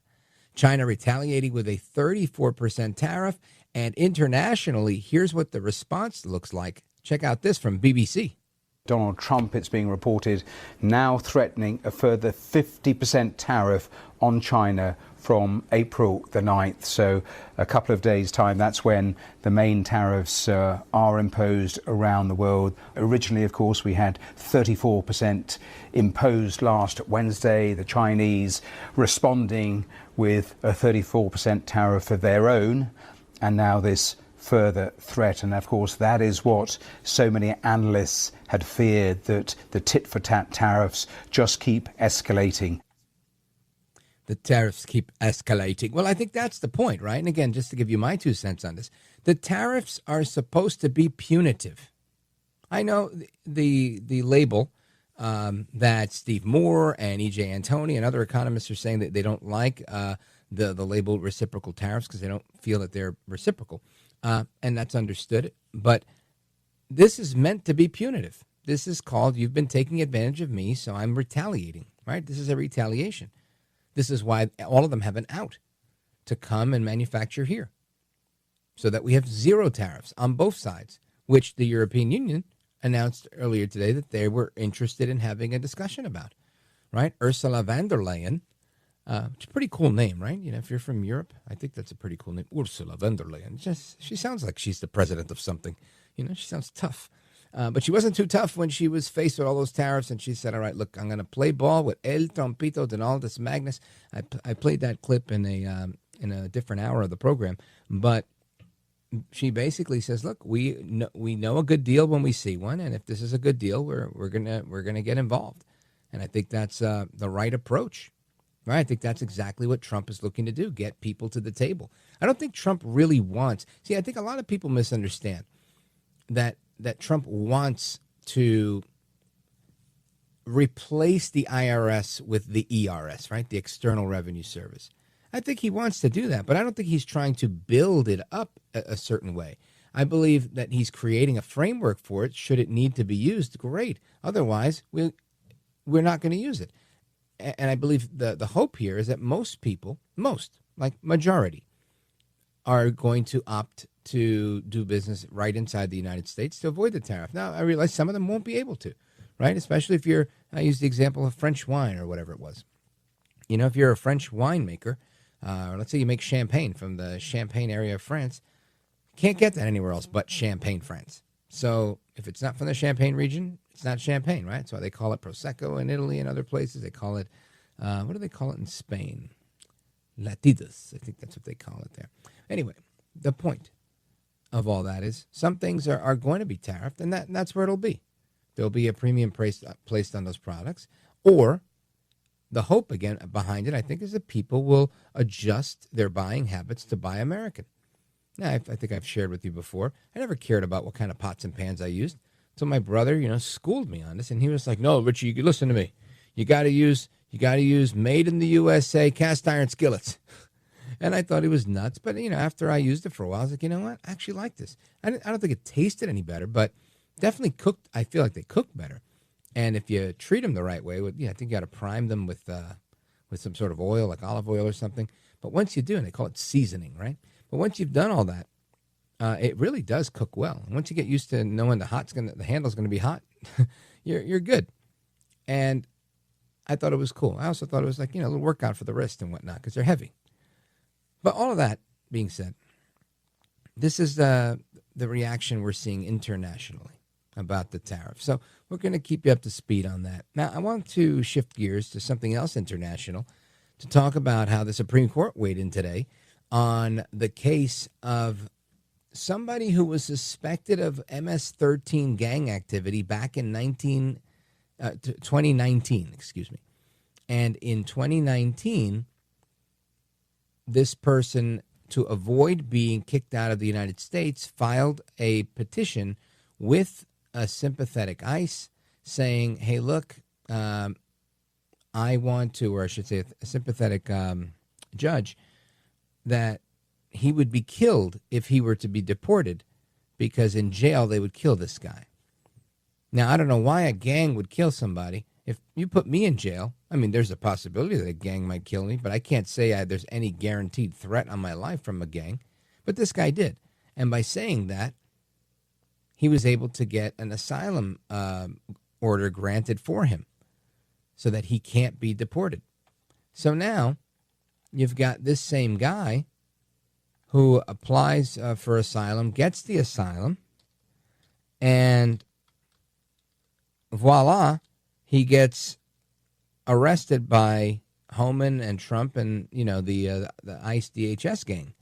China retaliating with a 34% tariff. And internationally, here's what the response looks like. Check out this from BBC. Donald Trump, it's being reported, now threatening a further 50% tariff on China from April the 9th. So a couple of days' time, that's when the main tariffs are imposed around the world. Originally, of course, we had 34% imposed last Wednesday, the Chinese responding with a 34% tariff of their own, and now this further threat. And of course, that is what so many analysts had feared, that the tit-for-tat tariffs just keep escalating. The tariffs keep escalating. Well, I think that's the point, right? And again, just to give you my 2 cents on this, the tariffs are supposed to be punitive. I know the label that Steve Moore and E.J. Antoni and other economists are saying that they don't like the label reciprocal tariffs because they don't feel that they're reciprocal. And that's understood. But this is meant to be punitive. This is called, you've been taking advantage of me, so I'm retaliating, right? This is a retaliation. This is why all of them have an out to come and manufacture here so that we have zero tariffs on both sides, which the European Union announced earlier today that they were interested in having a discussion about, right? Ursula von der Leyen, it's a pretty cool name, right? You know, if you're from Europe, I think that's a pretty cool name. Ursula von der Leyen. She sounds like she's the president of something. You know, she sounds tough. But she wasn't too tough when she was faced with all those tariffs, and she said, all right, look, I'm going to play ball with El Trompito Donaldus Magnus. I played that clip in a different hour of the program, but she basically says, look, we know a good deal when we see one, and if this is a good deal, we're gonna get involved. And I think that's the right approach. Right? I think that's exactly what Trump is looking to do, get people to the table. I don't think Trump really wants, I think a lot of people misunderstand that Trump wants to replace the IRS with the ERS, right? The External Revenue Service. I think he wants to do that, but I don't think he's trying to build it up a certain way. I believe that he's creating a framework for it. Should it need to be used, great. Otherwise, we're not going to use it. And I believe the hope here is that most people, like majority, are going to opt to do business right inside the United States to avoid the tariff. Now, I realize some of them won't be able to, right? Especially if I use the example of French wine or whatever it was. You know, if you're a French winemaker, let's say you make champagne from the Champagne area of France, can't get that anywhere else but Champagne, France. So if it's not from the Champagne region, it's not champagne, right? That's why they call it Prosecco in Italy and other places. They call it, what do they call it in Spain? Latidas. I think that's what they call it there. Anyway, the point of all that is some things are going to be tariffed, and that's where it'll be. There'll be a premium placed on those products, or the hope, again, behind it, I think, is that people will adjust their buying habits to buy American. Now, I think I've shared with you before, I never cared about what kind of pots and pans I used until my brother, schooled me on this, and he was like, no, Richie, you listen to me. You got to use made in the USA cast iron skillets. And I thought he was nuts. But, after I used it for a while, I was like, you know what? I actually like this. I don't think it tasted any better, but definitely cooked. I feel like they cook better. And if you treat them the right way, I think you got to prime them with with some sort of oil, like olive oil or something. But once you do, and they call it seasoning, right? But once you've done all that, it really does cook well. And once you get used to knowing the handle's going to be hot, you're good. And I thought it was cool. I also thought it was like, a little workout for the wrist and whatnot because they're heavy. But all of that being said, this is the reaction we're seeing internationally about the tariff. So we're going to keep you up to speed on that. Now, I want to shift gears to something else international to talk about how the Supreme Court weighed in today on the case of somebody who was suspected of MS-13 gang activity back in 2019, And in 2019, this person, to avoid being kicked out of the United States, filed a petition with a sympathetic ICE saying, hey, look, I want to, or I should say a sympathetic judge, that he would be killed if he were to be deported because in jail they would kill this guy. Now, I don't know why a gang would kill somebody. If you put me in jail, I mean, there's a possibility that a gang might kill me, but I can't say there's any guaranteed threat on my life from a gang. But this guy did. And by saying that, he was able to get an asylum order granted for him so that he can't be deported. So now you've got this same guy who applies for asylum, gets the asylum, and voila, he gets arrested by Homan and Trump and, the ICE DHS gang.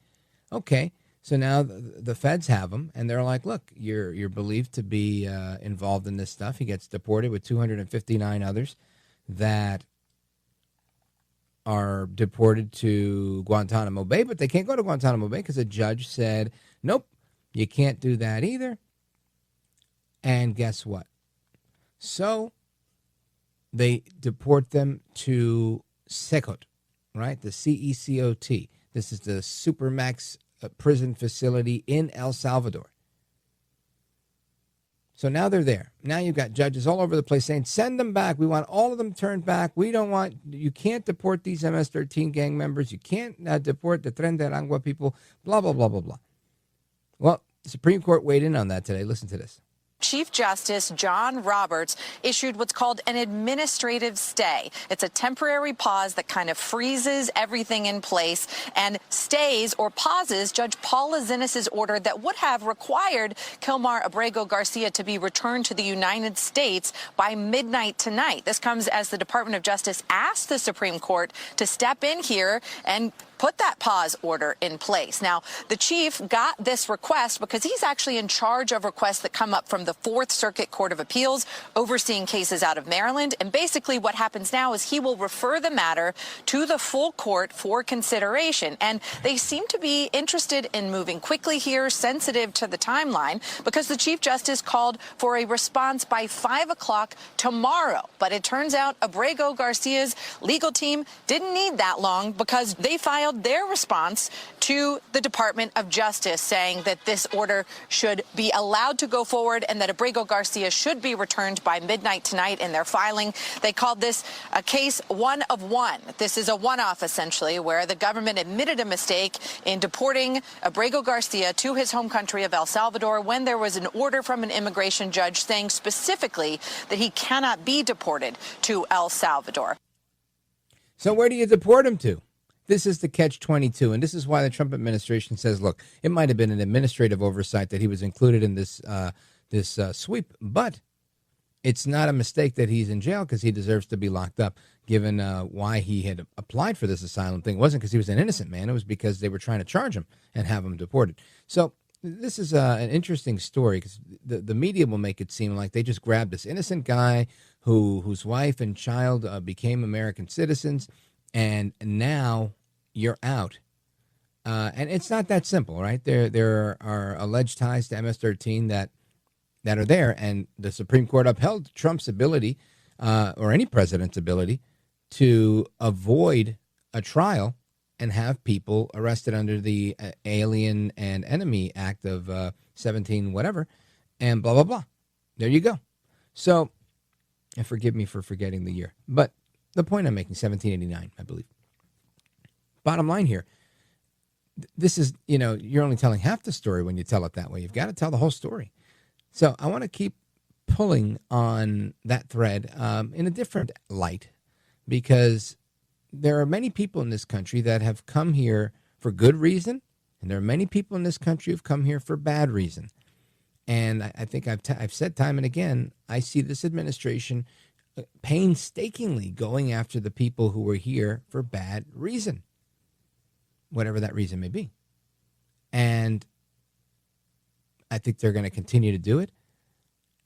Okay, so now the feds have him, and they're like, look, you're believed to be involved in this stuff. He gets deported with 259 others that are deported to Guantanamo Bay, but they can't go to Guantanamo Bay because a judge said, nope, you can't do that either. And guess what? So they deport them to Secot, right? The CECOT. This is the Supermax prison facility in El Salvador. So now they're there. Now you've got judges all over the place saying, send them back. We want all of them turned back. You can't deport these MS-13 gang members. You can't deport the Tren de Aragua people, blah, blah, blah, blah, blah. Well, the Supreme Court weighed in on that today. Listen to this. Chief Justice John Roberts issued what's called an administrative stay. It's a temporary pause that kind of freezes everything in place and stays or pauses Judge Paul Lazinis's order that would have required Kilmar Abrego Garcia to be returned to the United States by midnight tonight. This comes as the Department of Justice asked the Supreme Court to step in here and put that pause order in place. Now, the chief got this request because he's actually in charge of requests that come up from the Fourth Circuit Court of Appeals, overseeing cases out of Maryland. And basically what happens now is he will refer the matter to the full court for consideration. And they seem to be interested in moving quickly here, sensitive to the timeline, because the Chief Justice called for a response by 5 o'clock tomorrow. But it turns out Abrego Garcia's legal team didn't need that long because they filed their response to the Department of Justice saying that this order should be allowed to go forward and that Abrego Garcia should be returned by midnight tonight in their filing. They called this a case one of one. This is a one-off, essentially, where the government admitted a mistake in deporting Abrego Garcia to his home country of El Salvador when there was an order from an immigration judge saying specifically that he cannot be deported to El Salvador. So where do you deport him to? This is the catch-22, and this is why the Trump administration says, look, it might have been an administrative oversight that he was included in this sweep, but it's not a mistake that he's in jail because he deserves to be locked up, given why he had applied for this asylum thing. It wasn't because he was an innocent man. It was because they were trying to charge him and have him deported. So this is an interesting story because the media will make it seem like they just grabbed this innocent guy whose wife and child became American citizens, and now you're out. And it's not that simple, right? There are alleged ties to MS-13 that are there, and the Supreme Court upheld Trump's ability, or any president's ability, to avoid a trial and have people arrested under the Alien and Enemy Act of 17 whatever, and blah, blah, blah. There you go. So, and forgive me for forgetting the year, but the point I'm making, 1789, I believe. Bottom line here, this is, you're only telling half the story when you tell it that way. You've got to tell the whole story. So I want to keep pulling on that thread in a different light, because there are many people in this country that have come here for good reason, and there are many people in this country who've come here for bad reason. And I think I've said time and again, I see this administration painstakingly going after the people who were here for bad reason, whatever that reason may be. And I think they're going to continue to do it.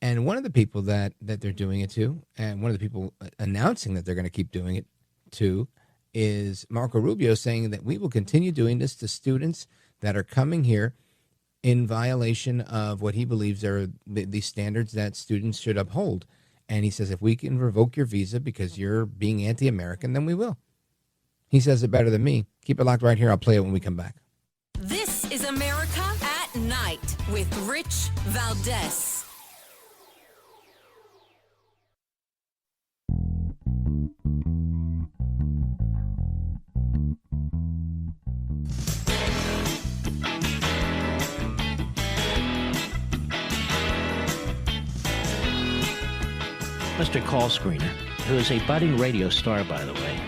And one of the people that they're doing it to, and one of the people announcing that they're going to keep doing it to, is Marco Rubio, saying that we will continue doing this to students that are coming here in violation of what he believes are the standards that students should uphold. And he says, if we can revoke your visa because you're being anti-American, then we will. He says it better than me. Keep it locked right here. I'll play it when we come back. This is America at Night with Rich Valdez. Mr. Call Screener, who is a budding radio star, by the way.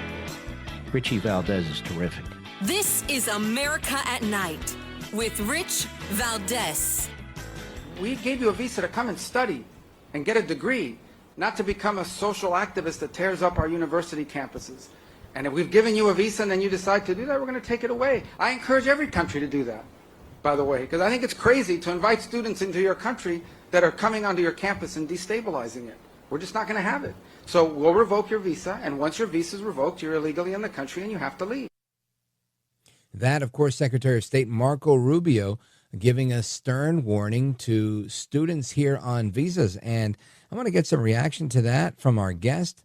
Richie Valdez is terrific. This is America at Night with Rich Valdez. We gave you a visa to come and study and get a degree, not to become a social activist that tears up our university campuses. And if we've given you a visa and then you decide to do that, we're going to take it away. I encourage every country to do that, by the way, because I think it's crazy to invite students into your country that are coming onto your campus and destabilizing it. We're just not going to have it. So we'll revoke your visa, and once your visa is revoked, you're illegally in the country and you have to leave. That, of course, Secretary of State Marco Rubio giving a stern warning to students here on visas. And I want to get some reaction to that from our guest,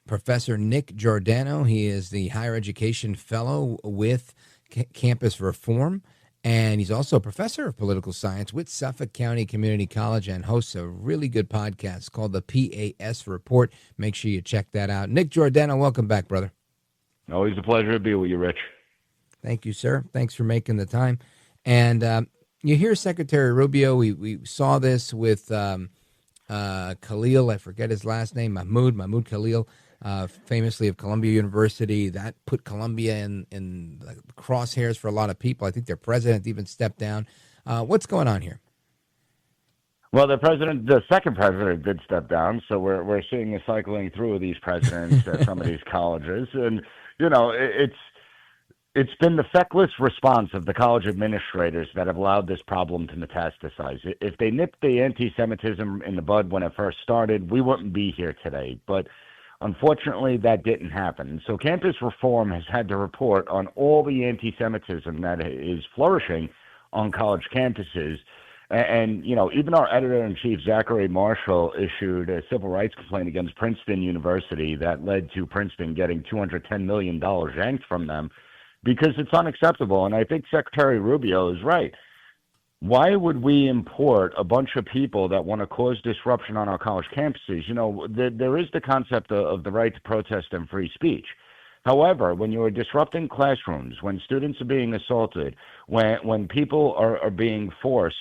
Professor Nick Giordano. He is the Higher Education Fellow with Campus Reform, and he's also a professor of political science with Suffolk County Community College and hosts a really good podcast called the P.A.S. Report. Make sure you check that out. Nick Giordano, welcome back, brother. Always a pleasure to be with you, Rich. Thank you, sir. Thanks for making the time. And you hear Secretary Rubio. We saw this with Khalil. I forget his last name. Mahmoud Khalil, famously of Columbia University. That put Columbia in the crosshairs for a lot of people. I think their president even stepped down. What's going on here? Well, the second president did step down, so we're seeing a cycling through of these presidents at some of these colleges, and it's been the feckless response of the college administrators that have allowed this problem to metastasize. If they nipped the anti-Semitism in the bud when it first started, we wouldn't be here today. But unfortunately, that didn't happen. So Campus Reform has had to report on all the anti-Semitism that is flourishing on college campuses. And even our editor-in-chief, Zachary Marshall, issued a civil rights complaint against Princeton University that led to Princeton getting $210 million yanked from them, because it's unacceptable. And I think Secretary Rubio is right. Why would we import a bunch of people that want to cause disruption on our college campuses? There is the concept of the right to protest and free speech. However, when you are disrupting classrooms, when students are being assaulted, when people are being forced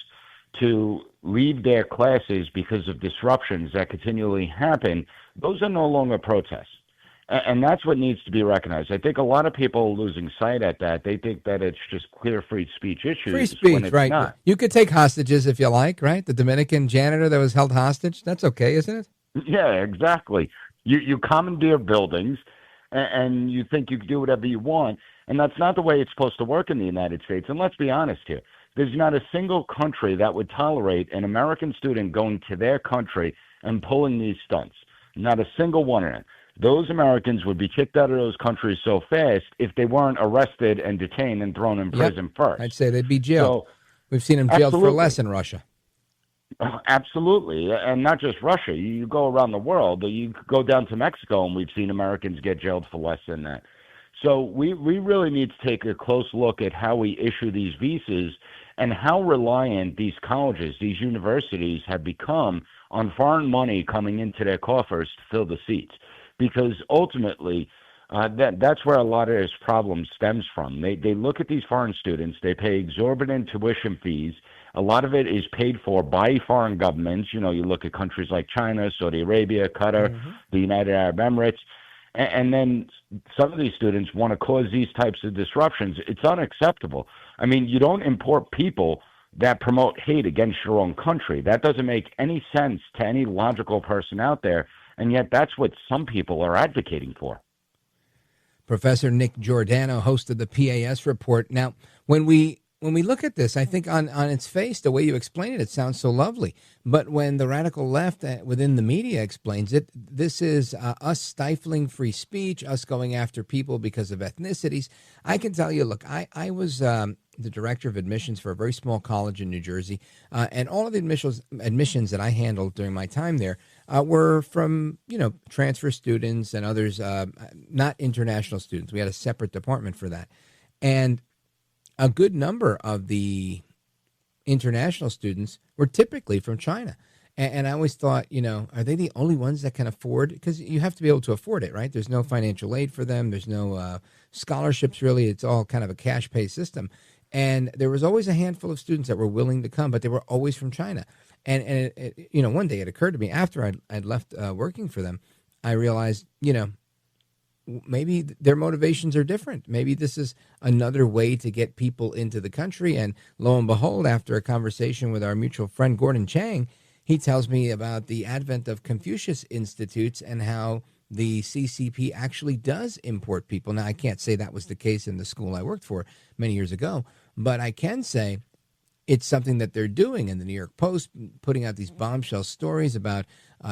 to leave their classes because of disruptions that continually happen, those are no longer protests. And that's what needs to be recognized. I think a lot of people are losing sight at that. They think that it's just clear free speech issues. Free speech, when it's right. not. You could take hostages if you like, right? The Dominican janitor that was held hostage. That's okay, isn't it? Yeah, exactly. You commandeer buildings, and you think you can do whatever you want. And that's not the way it's supposed to work in the United States. And let's be honest here. There's not a single country that would tolerate an American student going to their country and pulling these stunts. Not a single one of them. Those Americans would be kicked out of those countries so fast if they weren't arrested and detained and thrown in prison first. I'd say they'd be jailed. So, we've seen them jailed absolutely. for less in Russia. Absolutely. And not just Russia. You go around the world. You go down to Mexico, and we've seen Americans get jailed for less than that. So we really need to take a close look at how we issue these visas and how reliant these colleges, these universities have become on foreign money coming into their coffers to fill the seats. because ultimately that's where a lot of this problem stems from. They look at these foreign students, they pay exorbitant tuition fees. A lot of it is paid for by foreign governments. You look at countries like China, Saudi Arabia, Qatar, the United Arab Emirates, and then some of these students want to cause these types of disruptions. It's unacceptable. I mean, you don't import people that promote hate against your own country. That doesn't make any sense to any logical person out there, and yet that's what some people are advocating for. Professor Nick Giordano, host of the P.A.S. report. Now, when we look at this, I think on its face, the way you explain it, it sounds so lovely. But when the radical left within the media explains it, this is us stifling free speech, us going after people because of ethnicities. I can tell you, look, I was the director of admissions for a very small college in New Jersey, and all of the admissions that I handled during my time there were from, transfer students and others, not international students. We had a separate department for that. And a good number of the international students were typically from China. And I always thought, are they the only ones that can afford? Because you have to be able to afford it, right? There's no financial aid for them. There's no scholarships, really. It's all kind of a cash pay system. And there was always a handful of students that were willing to come, but they were always from China. And it, one day it occurred to me after I'd left working for them, I realized, maybe their motivations are different. Maybe this is another way to get people into the country. And lo and behold, after a conversation with our mutual friend, Gordon Chang, he tells me about the advent of Confucius Institutes and how the CCP actually does import people. Now, I can't say that was the case in the school I worked for many years ago, but I can say it's something that they're doing. In the New York Post, putting out these bombshell stories about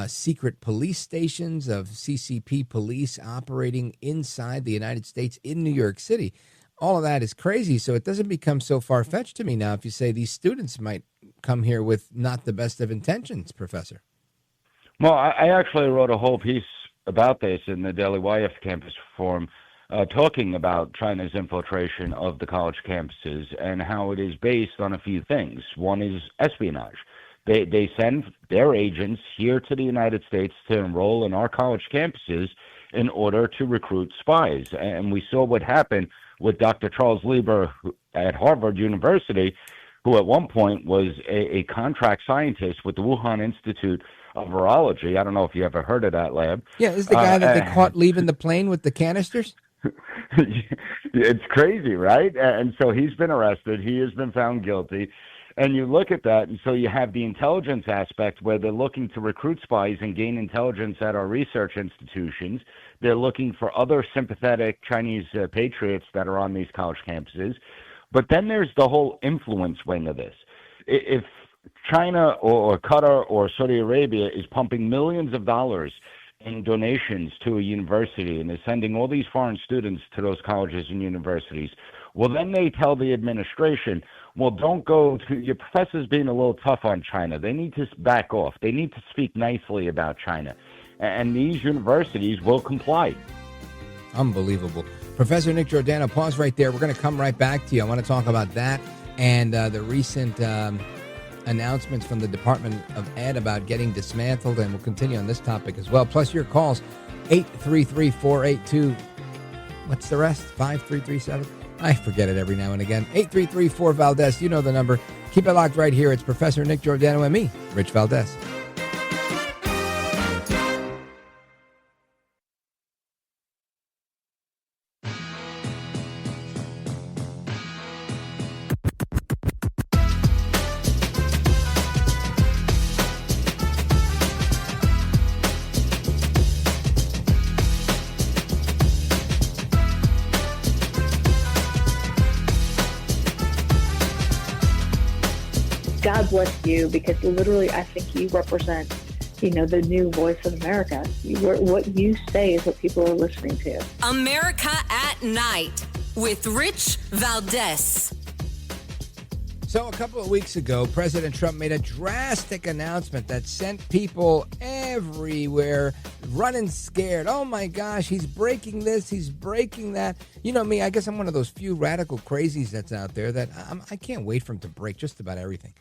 secret police stations of CCP police operating inside the United States in New York City. All of that is crazy. So it doesn't become so far-fetched to me now if you say these students might come here with not the best of intentions, Professor. Well, I actually wrote a whole piece about this in the Daily YF Campus Forum, talking about China's infiltration of the college campuses and how it is based on a few things. One is espionage. They send their agents here to the United States to enroll in our college campuses in order to recruit spies. And we saw what happened with Dr. Charles Lieber at Harvard University, who at one point was a contract scientist with the Wuhan Institute of Virology. I don't know if you ever heard of that lab. Yeah, is the guy that they caught leaving the plane with the canisters? It's crazy, right? And so he's been arrested. He has been found guilty. And you look at that, and so you have the intelligence aspect where they're looking to recruit spies and gain intelligence at our research institutions. They're looking for other sympathetic Chinese patriots that are on these college campuses. But then there's the whole influence wing of this. If China or Qatar or Saudi Arabia is pumping millions of dollars in donations to a university and is sending all these foreign students to those colleges and universities, well, then they tell the administration, well, don't go to your professors being a little tough on China. They need to back off. They need to speak nicely about China. And these universities will comply. Unbelievable. Professor Nick Giordano, pause right there. We're going to come right back to you. I want to talk about that and the recent announcements from the Department of Ed about getting dismantled, and we'll continue on this topic as well. Plus your calls, 833-482, what's the rest? 5337? I forget it every now and again. 833-4-VALDEZ, you know the number. Keep it locked right here. It's Professor Nick Giordano and me, Rich Valdez. God bless you, because literally I think you represent, the new voice of America. What you say is what people are listening to. America at Night with Rich Valdez. So a couple of weeks ago, President Trump made a drastic announcement that sent people everywhere running scared. Oh my gosh, he's breaking this, he's breaking that. You know me, I guess I'm one of those few radical crazies that's out there that I can't wait for him to break just about everything.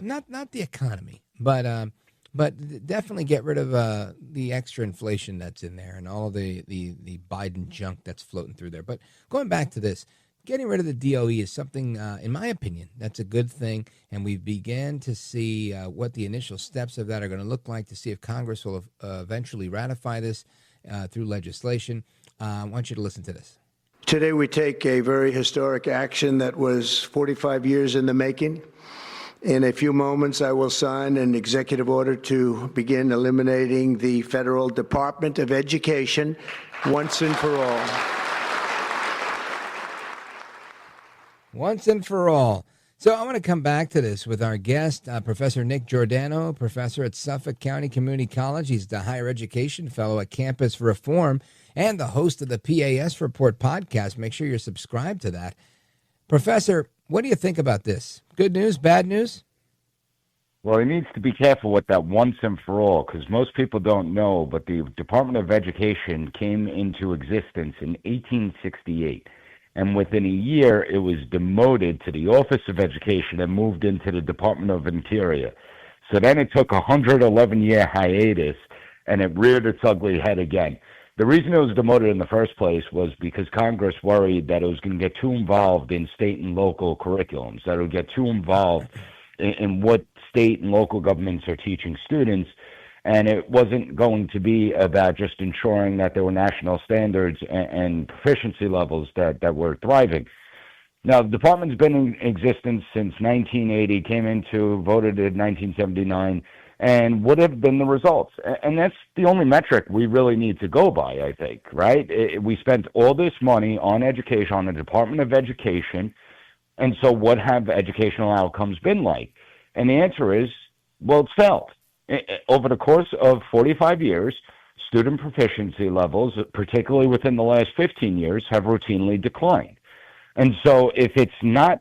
Not the economy, but but definitely get rid of the extra inflation that's in there and all of the Biden junk that's floating through there. But going back to this, getting rid of the DOE is something, in my opinion, that's a good thing. And we began to see what the initial steps of that are going to look like to see if Congress will eventually ratify this through legislation. I want you to listen to this. Today we take a very historic action that was 45 years in the making. In a few moments, I will sign an executive order to begin eliminating the Federal Department of Education once and for all. Once and for all. So I want to come back to this with our guest, Professor Nick Giordano, professor at Suffolk County Community College. He's the higher education fellow at Campus Reform and the host of the P.A.S. Report podcast. Make sure you're subscribed to that. Professor, what do you think about this? Good news, bad news? Well, he needs to be careful with that once and for all, because most people don't know, but the Department of Education came into existence in 1868. And within a year, it was demoted to the Office of Education and moved into the Department of Interior. So then it took a 111-year hiatus, and it reared its ugly head again. The reason it was demoted in the first place was because Congress worried that it was going to get too involved in state and local curriculums, that it would get too involved in what state and local governments are teaching students, and it wasn't going to be about just ensuring that there were national standards and proficiency levels that were thriving. Now, the department's been in existence since 1980, voted in 1979, and what have been the results? And that's the only metric we really need to go by, I think, right? We spent all this money on education, on the Department of Education, and so what have educational outcomes been like? And the answer is, well, it's failed. Over the course of 45 years, student proficiency levels, particularly within the last 15 years, have routinely declined. And so if it's not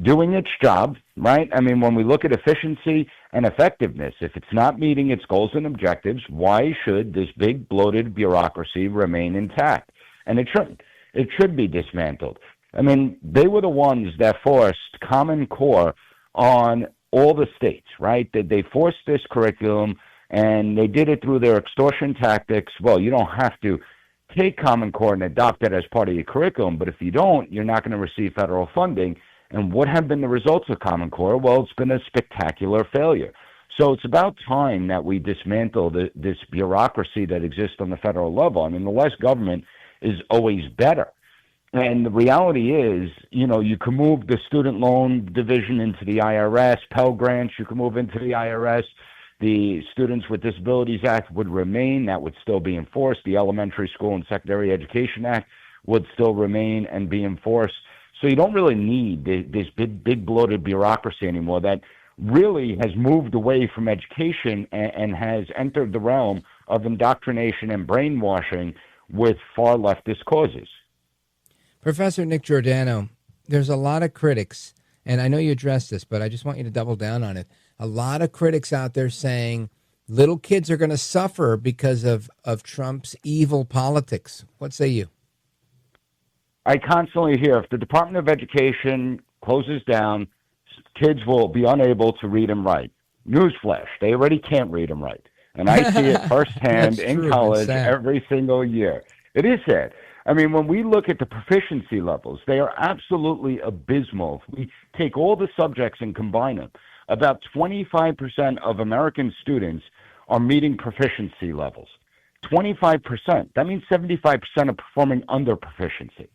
doing its job, right? I mean, when we look at efficiency and effectiveness, if it's not meeting its goals and objectives, why should this big bloated bureaucracy remain intact? And it shouldn't. It should be dismantled. I mean, they were the ones that forced Common Core on all the states, right? They forced this curriculum, and they did it through their extortion tactics. Well, you don't have to take Common Core and adopt it as part of your curriculum, but if you don't, you're not going to receive federal funding. And what have been the results of Common Core? Well, it's been a spectacular failure. So it's about time that we dismantle this bureaucracy that exists on the federal level. I mean, the less government is always better. And the reality is, you can move the student loan division into the IRS, Pell Grants, you can move into the IRS. The Students with Disabilities Act would remain. That would still be enforced. The Elementary School and Secondary Education Act would still remain and be enforced. So you don't really need this big bloated bureaucracy anymore that really has moved away from education and has entered the realm of indoctrination and brainwashing with far leftist causes. Professor Nick Giordano, there's a lot of critics, and I know you addressed this, but I just want you to double down on it. A lot of critics out there saying little kids are going to suffer because of Trump's evil politics. What say you? I constantly hear if the Department of Education closes down, kids will be unable to read and write. Newsflash, they already can't read and write. And I see it firsthand in college every single year. It is sad. I mean, when we look at the proficiency levels, they are absolutely abysmal. If we take all the subjects and combine them, about 25% of American students are meeting proficiency levels. 25%. That means 75% are performing under proficiency.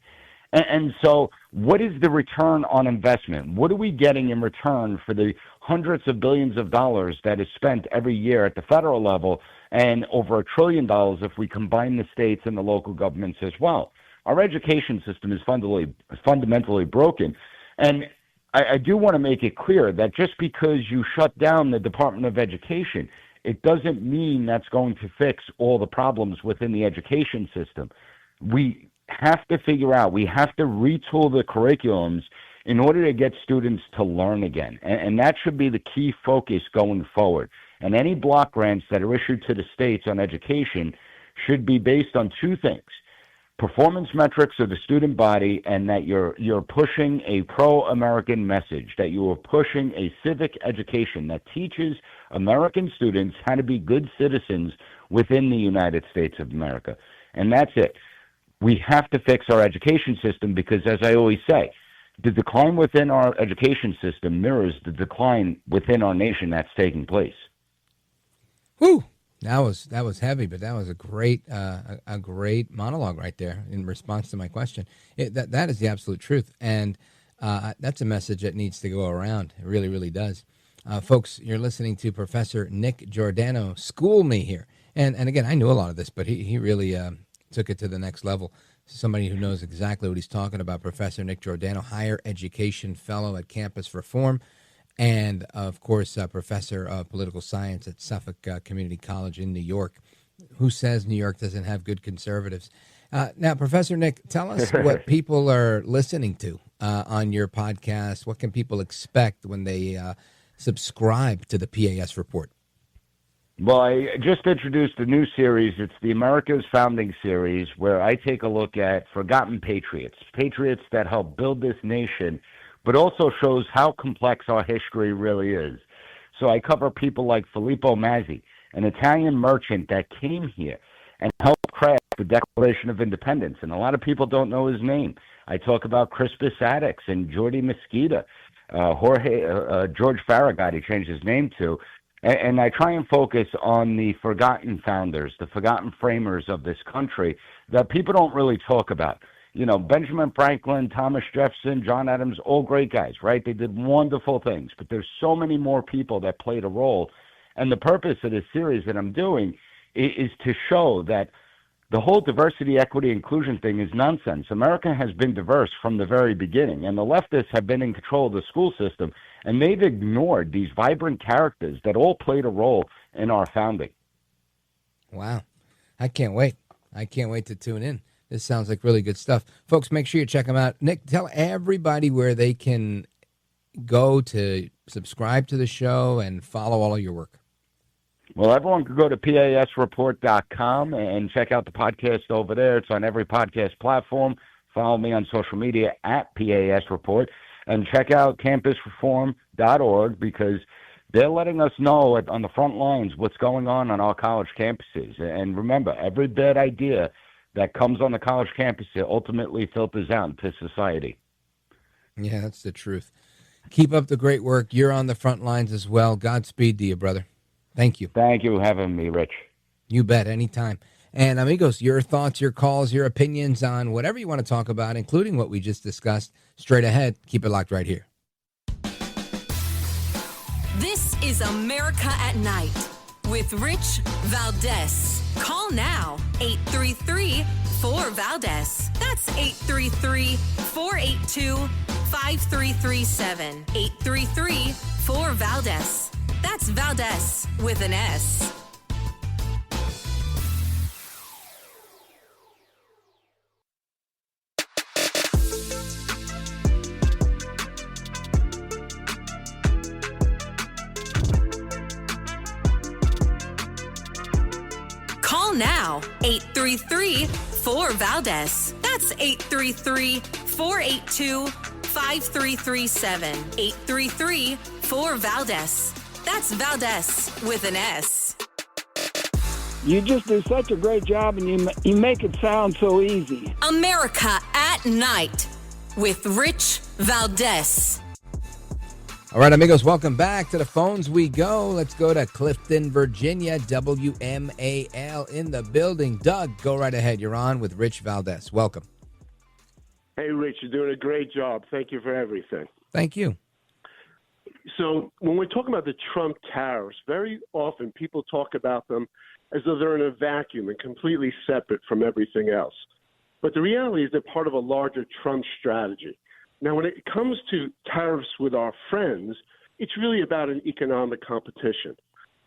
And so what is the return on investment? What are we getting in return for the hundreds of billions of dollars that is spent every year at the federal level and over $1 trillion if we combine the states and the local governments as well? Our education system is fundamentally broken. And I do want to make it clear that just because you shut down the Department of Education, it doesn't mean that's going to fix all the problems within the education system. We have to figure out, we have to retool the curriculums in order to get students to learn again. And that should be the key focus going forward. And any block grants that are issued to the states on education should be based on two things. performance metrics of the student body, and that you're pushing a pro-American message, that you are pushing a civic education that teaches American students how to be good citizens within the United States of America. And that's it. We have to fix our education system because, as I always say, the decline within our education system mirrors the decline within our nation that's taking place. Whew. That was heavy, but that was a great monologue right there in response to my question. That is the absolute truth, and that's a message that needs to go around. It really, really does. Folks, you're listening to Professor Nick Giordano school me here, and again, I knew a lot of this, but he really took it to the next level. Somebody who knows exactly what he's talking about. Professor Nick Giordano, higher education fellow at Campus Reform. And, of course, professor of political science at Suffolk Community College in New York, who says New York doesn't have good conservatives. Now, Professor Nick, tell us what people are listening to on your podcast. What can people expect when they subscribe to the P.A.S. report? Well, I just introduced a new series. It's the America's Founding series, where I take a look at forgotten patriots that helped build this nation, but also shows how complex our history really is. So I cover people like Filippo Mazzi, an Italian merchant that came here and helped craft the Declaration of Independence, and a lot of people don't know his name. I talk about Crispus Attucks and Jordi Mesquita, George Farragut, he changed his name to, and I try and focus on the forgotten founders, the forgotten framers of this country that people don't really talk about. You know, Benjamin Franklin, Thomas Jefferson, John Adams, all great guys, right? They did wonderful things, but there's so many more people that played a role. And the purpose of this series that I'm doing is to show that the whole diversity, equity, inclusion thing is nonsense. America has been diverse from the very beginning, and the leftists have been in control of the school system, and they've ignored these vibrant characters that all played a role in our founding. Wow. I can't wait. I can't wait to tune in. This sounds like really good stuff. Folks, make sure you check them out. Nick, tell everybody where they can go to subscribe to the show and follow all of your work. Well, everyone can go to PASreport.com and check out the podcast over there. It's on every podcast platform. Follow me on social media at PAS Report. And check out campusreform.org because they're letting us know on the front lines what's going on our college campuses. And remember, every bad idea that comes on the college campus, it ultimately filters out into society. Yeah, that's the truth. Keep up the great work. You're on the front lines as well. Godspeed to you, brother. Thank you. Thank you for having me, Rich. You bet, anytime. And amigos, your thoughts, your calls, your opinions on whatever you want to talk about, including what we just discussed, straight ahead. Keep it locked right here. This is America at Night with Rich Valdez. Call now, 833-4VALDEZ. That's 833-482-5337. 833-4VALDEZ. That's Valdez with an S. Call now, 833-4VALDEZ. That's 833-482-5337. 833-4VALDEZ. That's Valdez with an S. You just do such a great job, and you make it sound so easy. America at Night with Rich Valdez. All right, amigos, welcome back. To the phones we go. Let's go to Clifton, Virginia, WMAL in the building. Doug, go right ahead. You're on with Rich Valdez. Welcome. Hey, Rich, you're doing a great job. Thank you for everything. Thank you. So when we're talking about the Trump tariffs, very often people talk about them as though they're in a vacuum and completely separate from everything else. But the reality is they're part of a larger Trump strategy. Now, when it comes to tariffs with our friends, it's really about an economic competition.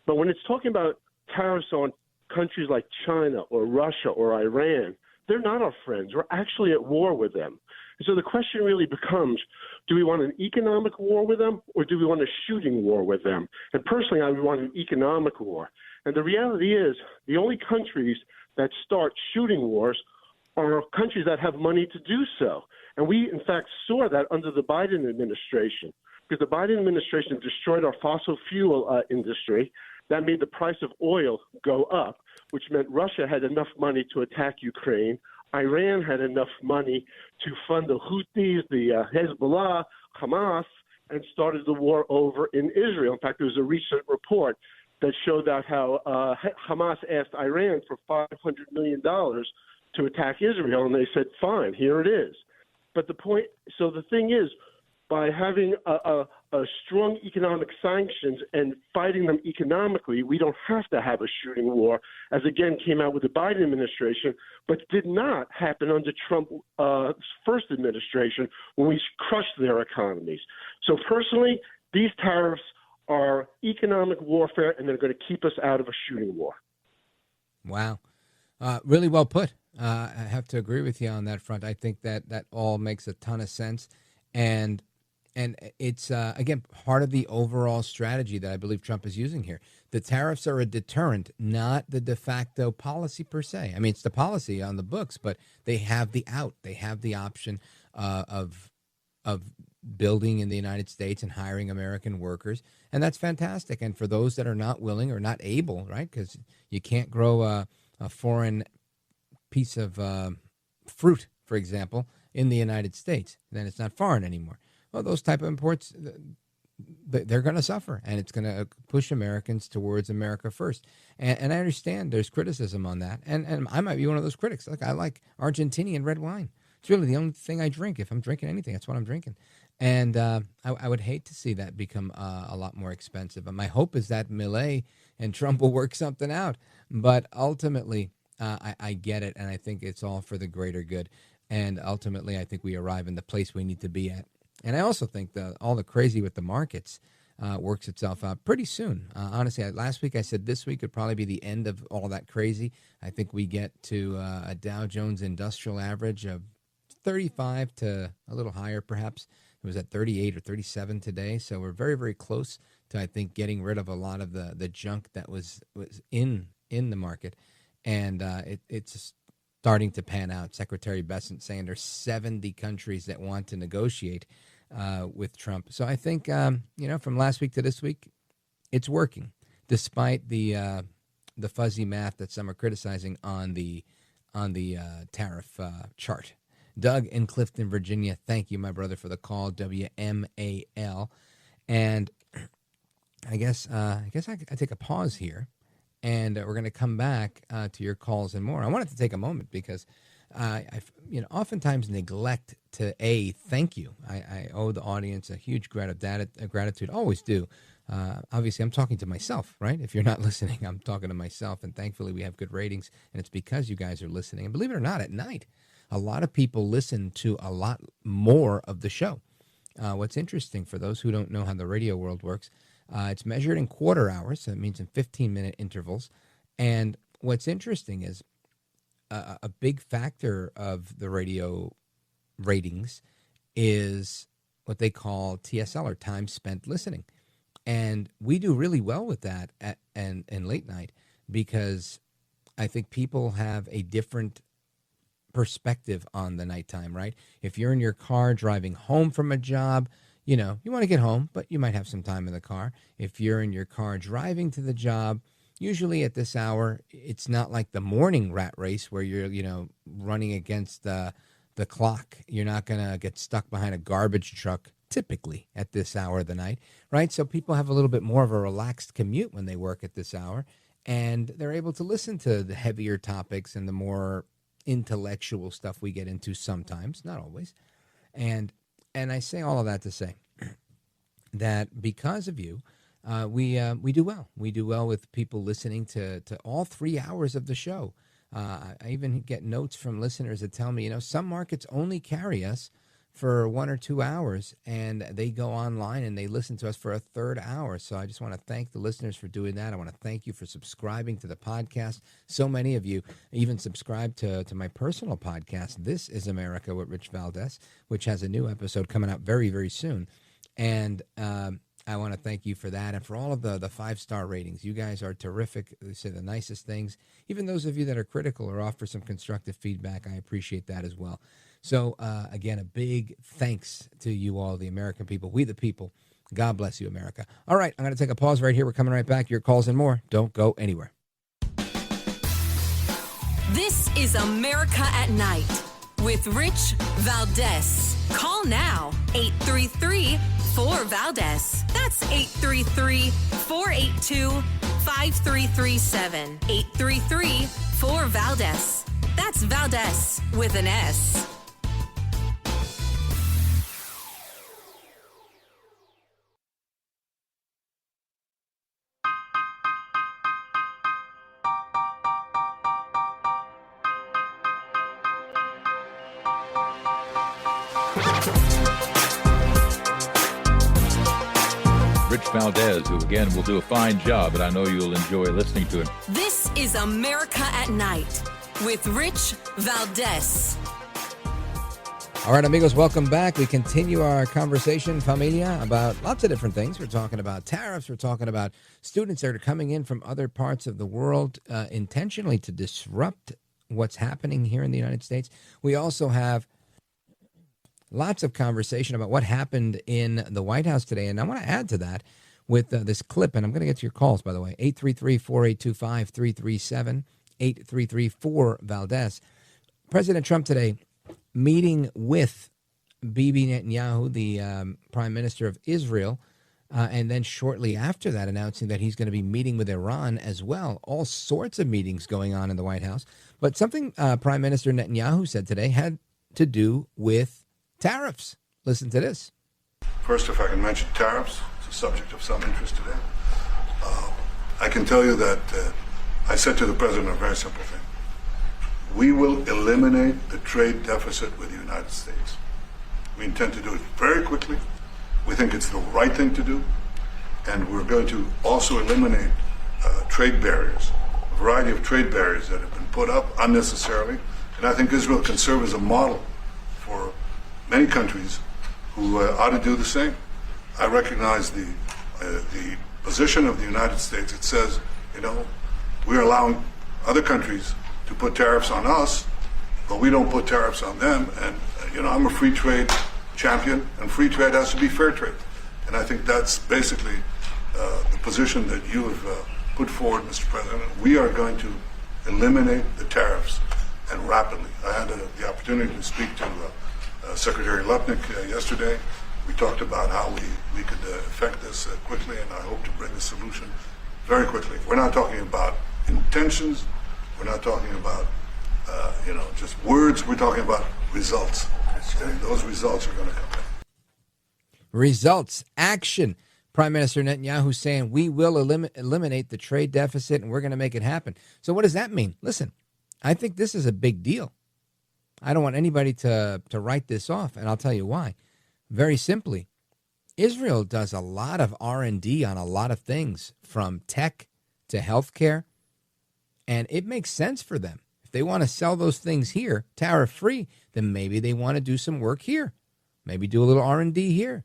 But when it's talking about tariffs on countries like China or Russia or Iran, they're not our friends. We're actually at war with them. And so the question really becomes, do we want an economic war with them or do we want a shooting war with them? And personally, I would want an economic war. And the reality is the only countries that start shooting wars are countries that have money to do so. And we, in fact, saw that under the Biden administration, because the Biden administration destroyed our fossil fuel industry. That made the price of oil go up, which meant Russia had enough money to attack Ukraine. Iran had enough money to fund the Houthis, the Hezbollah, Hamas, and started the war over in Israel. In fact, there was a recent report that showed out how Hamas asked Iran for $500 million to attack Israel, and they said, fine, here it is. But the thing is, by having a strong economic sanctions and fighting them economically, we don't have to have a shooting war, as again came out with the Biden administration, but did not happen under Trump's first administration when we crushed their economies. So personally, these tariffs are economic warfare, and they're going to keep us out of a shooting war. Wow. Really well put. I have to agree with you on that front. I think that all makes a ton of sense. And it's, again, part of the overall strategy that I believe Trump is using here. The tariffs are a deterrent, not the de facto policy per se. I mean, it's the policy on the books, but they have the out. They have the option of building in the United States and hiring American workers. And that's fantastic. And for those that are not willing or not able, right, because you can't grow a foreign piece of fruit, for example, in the United States, then it's not foreign anymore. Well, those type of imports, they're going to suffer, and it's going to push Americans towards America first. And I understand there's criticism on that, and I might be one of those critics. Look, I like Argentinian red wine. It's really the only thing I drink. If I'm drinking anything, that's what I'm drinking. And I would hate to see that become a lot more expensive. And my hope is that Milei and Trump will work something out. But ultimately, I get it, and I think it's all for the greater good. And ultimately, I think we arrive in the place we need to be at. And I also think all the crazy with the markets works itself out pretty soon. Honestly, last week I said this week would probably be the end of all that crazy. I think we get to a Dow Jones Industrial Average of 35 to a little higher, perhaps. It was at 38 or 37 today. So we're very, very close to, I think, getting rid of a lot of the junk that was in the market. And it's starting to pan out. Secretary Bessent saying there's 70 countries that want to negotiate with Trump. So I think, from last week to this week, it's working, despite the fuzzy math that some are criticizing on the tariff chart. Doug in Clifton, Virginia, thank you, my brother, for the call, WMAL. And I guess I take a pause here. And we're going to come back to your calls and more. I wanted to take a moment because I oftentimes neglect to thank you. I owe the audience a huge gratitude. Always do. Obviously, I'm talking to myself, right? If you're not listening, I'm talking to myself. And thankfully, we have good ratings. And it's because you guys are listening. And believe it or not, at night, a lot of people listen to a lot more of the show. What's interesting for those who don't know how the radio world works, it's measured in quarter hours, so it means in 15-minute intervals. And what's interesting is a big factor of the radio ratings is what they call TSL, or time spent listening. And we do really well with that and late night, because I think people have a different perspective on the nighttime, right? If you're in your car driving home from a job, you want to get home, but you might have some time in the car. If you're in your car driving to the job, usually at this hour, it's not like the morning rat race where you're, running against the clock. You're not going to get stuck behind a garbage truck typically at this hour of the night, right? So people have a little bit more of a relaxed commute when they work at this hour, and they're able to listen to the heavier topics and the more intellectual stuff we get into sometimes, not always. And I say all of that to say that because of you, we do well. We do well with people listening to all 3 hours of the show. I even get notes from listeners that tell me, some markets only carry us for 1 or 2 hours, and they go online and they listen to us for a third hour. So I just want to thank the listeners for doing that. I want to thank you for subscribing to the podcast. So many of you even subscribe to my personal podcast, This is America with Rich Valdez, which has a new episode coming out very, very soon. And I want to thank you for that and for all of the 5-star ratings. You guys are terrific. They say the nicest things. Even those of you that are critical or offer some constructive feedback, I appreciate that as well. So, again, a big thanks to you all, the American people, we the people. God bless you, America. All right, I'm going to take a pause right here. We're coming right back. Your calls and more. Don't go anywhere. This is America at Night with Rich Valdez. Call now, 833-4-VALDEZ. That's 833-482-5337. 833-4-VALDEZ. That's Valdez with an S. Rich Valdez, who again will do a fine job, and I know you'll enjoy listening to him. This is America at Night with Rich Valdez. All right, amigos, welcome back. We continue our conversation, familia, about lots of different things. We're talking about tariffs. We're talking about students that are coming in from other parts of the world intentionally to disrupt what's happening here in the United States. We also have lots of conversation about what happened in the White House today. And I want to add to that with this clip, and I'm going to get to your calls, by the way, 833-4825-337, 833-4-VALDEZ. President Trump today meeting with Bibi Netanyahu, the prime minister of Israel, and then shortly after that announcing that he's going to be meeting with Iran as well. All sorts of meetings going on in the White House. But something Prime Minister Netanyahu said today had to do with tariffs. Listen to this. First, if I can mention tariffs, it's a subject of some interest today. I can tell you that I said to the president a very simple thing. We will eliminate the trade deficit with the United States. We intend to do it very quickly. We think it's the right thing to do. And we're going to also eliminate trade barriers, a variety of trade barriers that have been put up unnecessarily. And I think Israel can serve as a model for many countries who ought to do the same. I recognize the position of the United States. It says, we're allowing other countries to put tariffs on us, but we don't put tariffs on them. And, I'm a free trade champion, and free trade has to be fair trade. And I think that's basically the position that you have put forward, Mr. President. We are going to eliminate the tariffs, and rapidly. I had the opportunity to speak to Secretary Lutnick yesterday. We talked about how we could effect this quickly, and I hope to bring a solution very quickly. We're not talking about intentions. We're not talking about, just words. We're talking about results. And those results are going to come in. Results, action. Prime Minister Netanyahu saying we will eliminate the trade deficit and we're going to make it happen. So what does that mean? Listen, I think this is a big deal. I don't want anybody to write this off, and I'll tell you why. Very simply, Israel does a lot of R&D on a lot of things, from tech to healthcare, and it makes sense for them. If they want to sell those things here, tariff-free, then maybe they want to do some work here. Maybe do a little R&D here.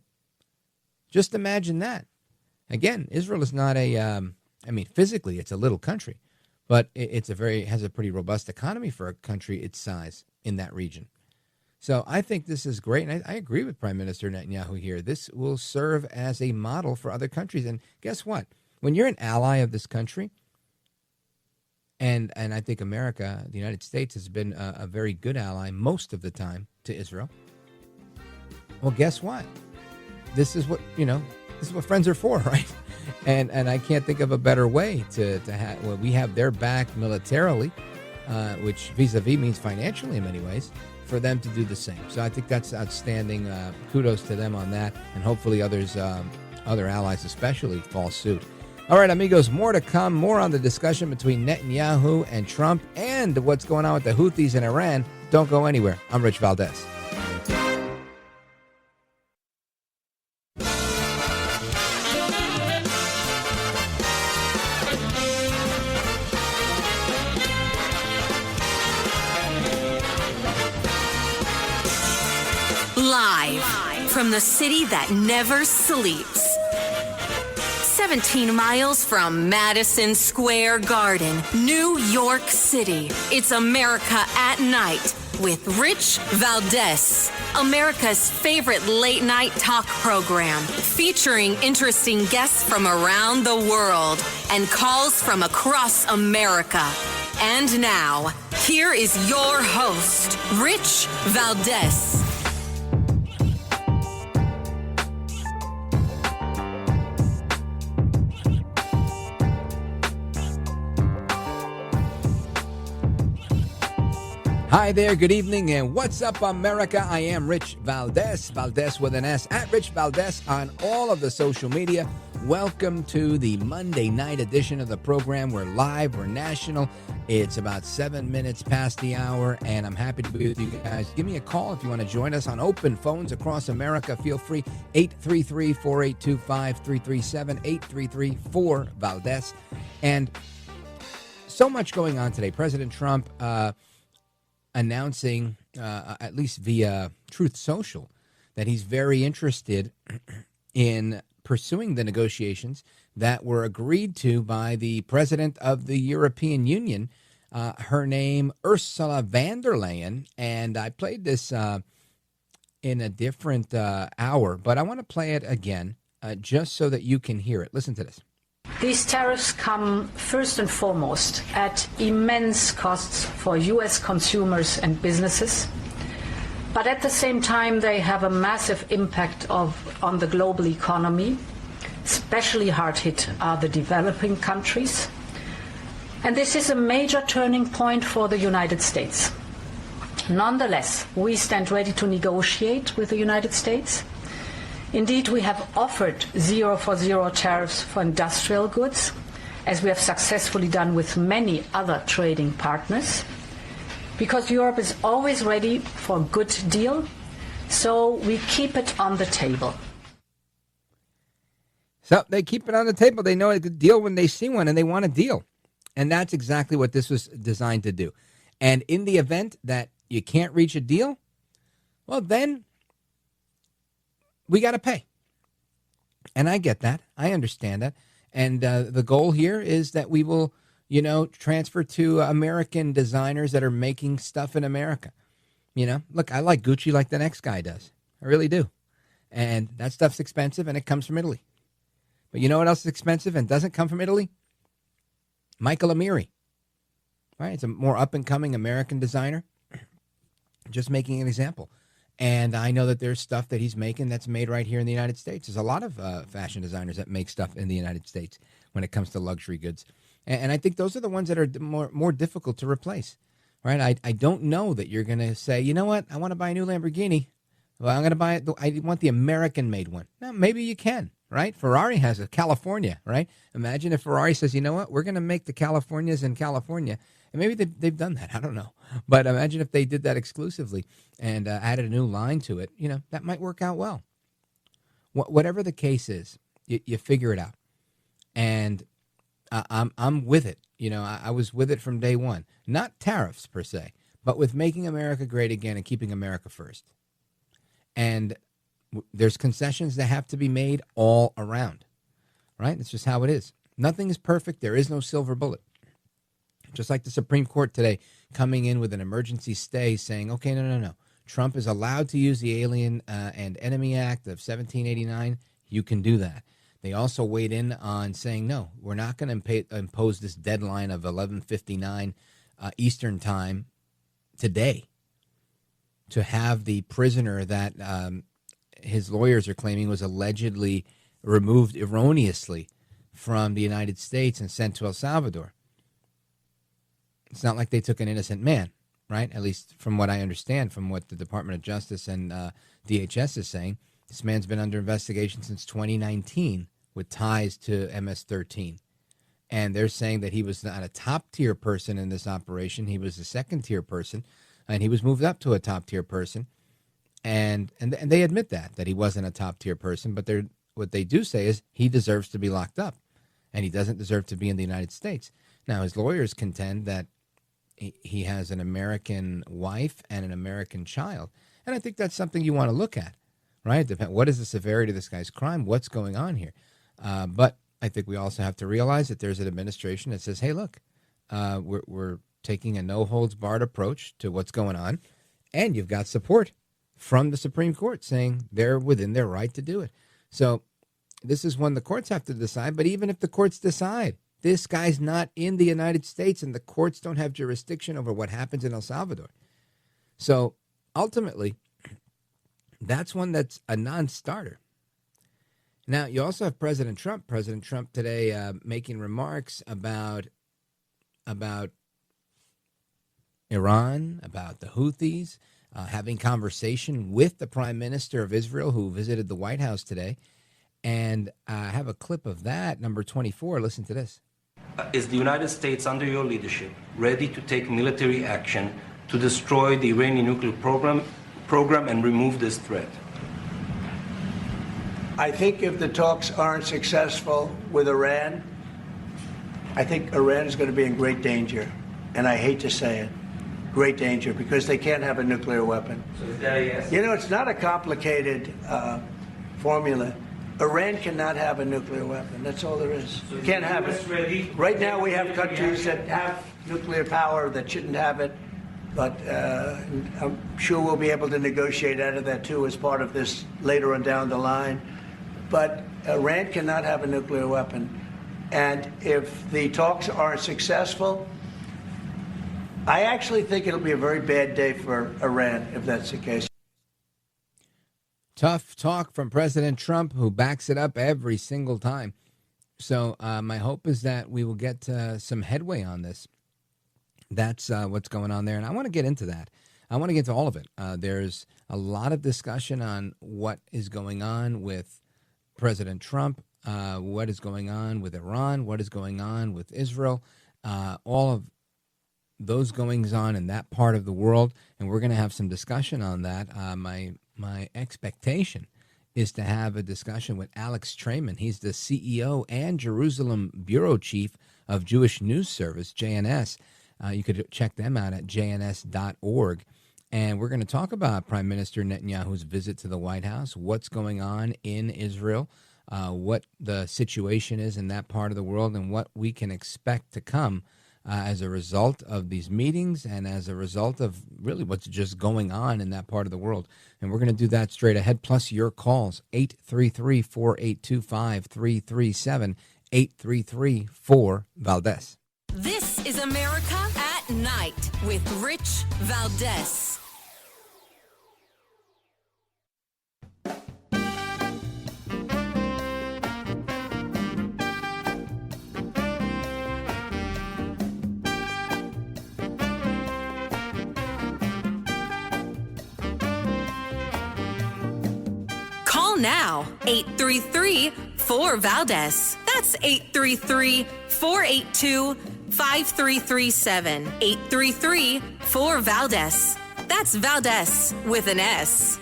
Just imagine that. Again, Israel is not physically it's a little country, but has a pretty robust economy for a country its size in that region. So I think this is great, and I agree with Prime Minister Netanyahu here. This will serve as a model for other countries. And guess what? When you're an ally of this country, and I think America, the United States, has been a very good ally most of the time to Israel. Well, guess what? This is what friends are for, right? And I can't think of a better way to have. Well, we have their back militarily, which vis-a-vis means financially in many ways, for them to do the same. So I think that's outstanding. Kudos to them on that, and hopefully others, other allies especially, fall suit. All right, amigos, more to come. More on the discussion between Netanyahu and Trump and what's going on with the Houthis in Iran. Don't go anywhere. I'm Rich Valdez. Live from the city that never sleeps. 17 miles from Madison Square Garden, New York City. It's America at Night with Rich Valdez, America's favorite late-night talk program, featuring interesting guests from around the world and calls from across America. And now, here is your host, Rich Valdez. Hi there, good evening, and what's up, America? I am Rich Valdez, Valdez with an S, at Rich Valdez on all of the social media. Welcome to the Monday night edition of the program. We're live, we're national. It's about 7 minutes past the hour, and I'm happy to be with you guys. Give me a call if you want to join us on open phones across America. Feel free, 833-4825-337, 833-4-VALDEZ. And so much going on today. President Trump announcing, at least via Truth Social, that he's very interested in pursuing the negotiations that were agreed to by the president of the European Union, her name Ursula von der Leyen. And I played this in a different hour, but I want to play it again just so that you can hear it. Listen to this. These tariffs come first and foremost at immense costs for U.S. consumers and businesses. But at the same time, they have a massive impact on the global economy. Especially hard hit are the developing countries. And this is a major turning point for the United States. Nonetheless, we stand ready to negotiate with the United States. Indeed, we have offered 0 for 0 tariffs for industrial goods, as we have successfully done with many other trading partners, because Europe is always ready for a good deal, so we keep it on the table. So they keep it on the table. They know a good deal when they see one, and they want a deal. And that's exactly what this was designed to do. And in the event that you can't reach a deal, well, then we got to pay. And I get that. I understand that. And the goal here is that we will, transfer to American designers that are making stuff in America. Look, I like Gucci like the next guy does. I really do. And that stuff's expensive, and it comes from Italy. But you know what else is expensive and doesn't come from Italy? Michael Amiri. Right? It's a more up-and-coming American designer. Just making an example. And I know that there's stuff that he's making that's made right here in the United States. There's a lot of fashion designers that make stuff in the United States when it comes to luxury goods. And I think those are the ones that are more difficult to replace, right? I don't know that you're going to say, you know what, I want to buy a new Lamborghini. Well, I'm going to buy it. I want the American-made one. Now, maybe you can, right? Ferrari has a California, right? Imagine if Ferrari says, you know what, we're going to make the Californias in California. And maybe they've done that. I don't know. But imagine if they did that exclusively and added a new line to it. That might work out well. Whatever the case is, you figure it out. And I'm with it. I was with it from day one. Not tariffs per se, but with making America great again and keeping America first. And there's concessions that have to be made all around, right? That's just how it is. Nothing is perfect. There is no silver bullet. Just like the Supreme Court today coming in with an emergency stay saying, okay, no. Trump is allowed to use the Alien and Enemy Act of 1789. You can do that. They also weighed in on saying, no, we're not going to impose this deadline of 11:59 Eastern time today to have the prisoner that his lawyers are claiming was allegedly removed erroneously from the United States and sent to El Salvador. It's not like they took an innocent man, right? At least from what I understand, from what the Department of Justice and DHS is saying. This man's been under investigation since 2019 with ties to MS-13. And they're saying that he was not a top-tier person in this operation. He was a second-tier person, and he was moved up to a top-tier person. And they admit that he wasn't a top-tier person, but what they do say is he deserves to be locked up, and he doesn't deserve to be in the United States. Now, his lawyers contend that he has an American wife and an American child. And I think that's something you want to look at, right? What is the severity of this guy's crime? What's going on here? But I think we also have to realize that there's an administration that says, hey, look, we're taking a no-holds-barred approach to what's going on, and you've got support from the Supreme Court saying they're within their right to do it. So this is one the courts have to decide, but even if the courts decide this guy's not in the United States and the courts don't have jurisdiction over what happens in El Salvador. So ultimately, that's one that's a non-starter. Now, you also have President Trump. President Trump today making remarks about Iran, about the Houthis, having conversation with the Prime Minister of Israel, who visited the White House today. And I have a clip of that, number 24. Listen to this. Is the United States, under your leadership, ready to take military action to destroy the Iranian nuclear program and remove this threat? I think if the talks aren't successful with Iran, I think Iran is going to be in great danger. And I hate to say it, great danger, because they can't have a nuclear weapon. So is that a yes? You know, it's not a complicated formula. Iran cannot have a nuclear weapon. That's all there is. So Can't have it. Ready? Right now we have countries that have nuclear power that shouldn't have it. But I'm sure we'll be able to negotiate out of that, too, as part of this later on down the line. But Iran cannot have a nuclear weapon. And if the talks aren't successful, I actually think it'll be a very bad day for Iran if that's the case. Tough talk from President Trump, who backs it up every single time. So my hope is that we will get some headway on this. That's what's going on there. And I want to get into that. I want to get to all of it. There's a lot of discussion on what is going on with President Trump, what is going on with Iran, what is going on with Israel, all of those goings on in that part of the world. And we're going to have some discussion on that. My expectation is to have a discussion with Alex Traiman. He's the CEO and Jerusalem Bureau Chief of Jewish News Service, JNS. You could check them out at jns.org. And we're going to talk about Prime Minister Netanyahu's visit to the White House, what's going on in Israel, what the situation is in that part of the world, and what we can expect to come as a result of these meetings and as a result of really what's just going on in that part of the world. And we're going to do that straight ahead, plus your calls, 833-482-5337, 833-4-VALDEZ. This is America at Night with Rich Valdez. Call now, 833-4-VALDEZ. That's 833-482-5337. 833-4-VALDEZ. That's Valdez with an S.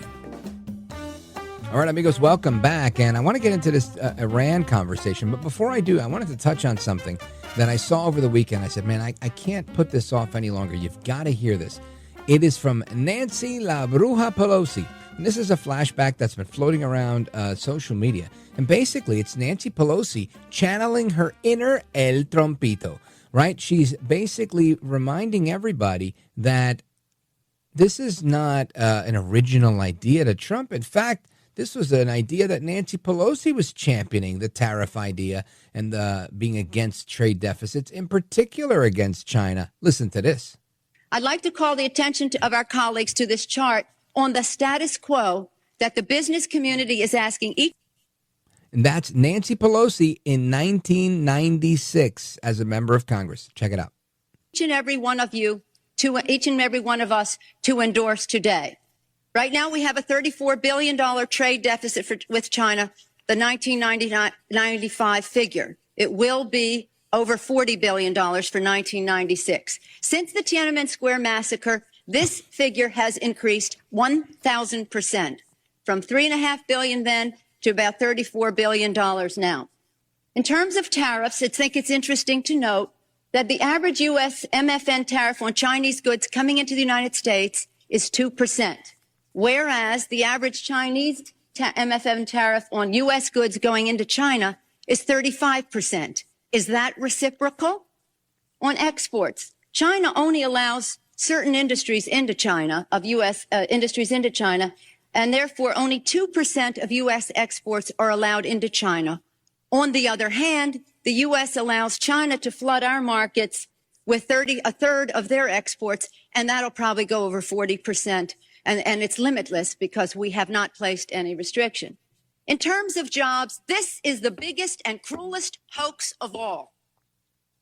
All right, amigos, welcome back. And I want to get into this Iran conversation. But before I do, I wanted to touch on something that I saw over the weekend. I said, man, I can't put this off any longer. You've got to hear this. It is from Nancy La Bruja Pelosi. And this is a flashback that's been floating around social media. And basically, it's Nancy Pelosi channeling her inner El Trompito, right? She's basically reminding everybody that this is not an original idea to Trump. In fact, this was an idea that Nancy Pelosi was championing, the tariff idea and being against trade deficits, in particular against China. Listen to this. I'd like to call the attention of our colleagues to this chart on the status quo that the business community is asking each. And that's Nancy Pelosi in 1996 as a member of Congress. Check it out. Each and every one of you, each and every one of us to endorse today. Right now, we have a $34 billion trade deficit with China, the 1995 figure. It will be over $40 billion for 1996. Since the Tiananmen Square massacre, this figure has increased 1,000%, from $3.5 billion then to about $34 billion now. In terms of tariffs, I think it's interesting to note that the average U.S. MFN tariff on Chinese goods coming into the United States is 2%, whereas the average Chinese MFN tariff on U.S. goods going into China is 35%. Is that reciprocal? On exports, China only allows certain industries into China, of U.S. Industries into China, and therefore only 2% of U.S. exports are allowed into China. On the other hand, the U.S. allows China to flood our markets with a third of their exports, and that'll probably go over 40%. And it's limitless because we have not placed any restriction. In terms of jobs, this is the biggest and cruelest hoax of all.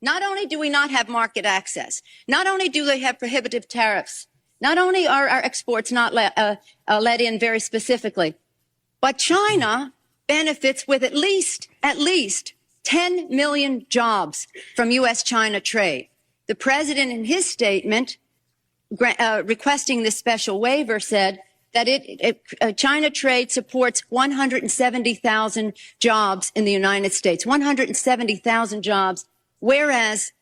Not only do we not have market access, not only do they have prohibitive tariffs, not only are our exports not let in very specifically, but China benefits with at least 10 million jobs from U.S.-China trade. The president in his statement requesting this special waiver said that China trade supports 170,000 jobs in the United States, 170,000 jobs, whereas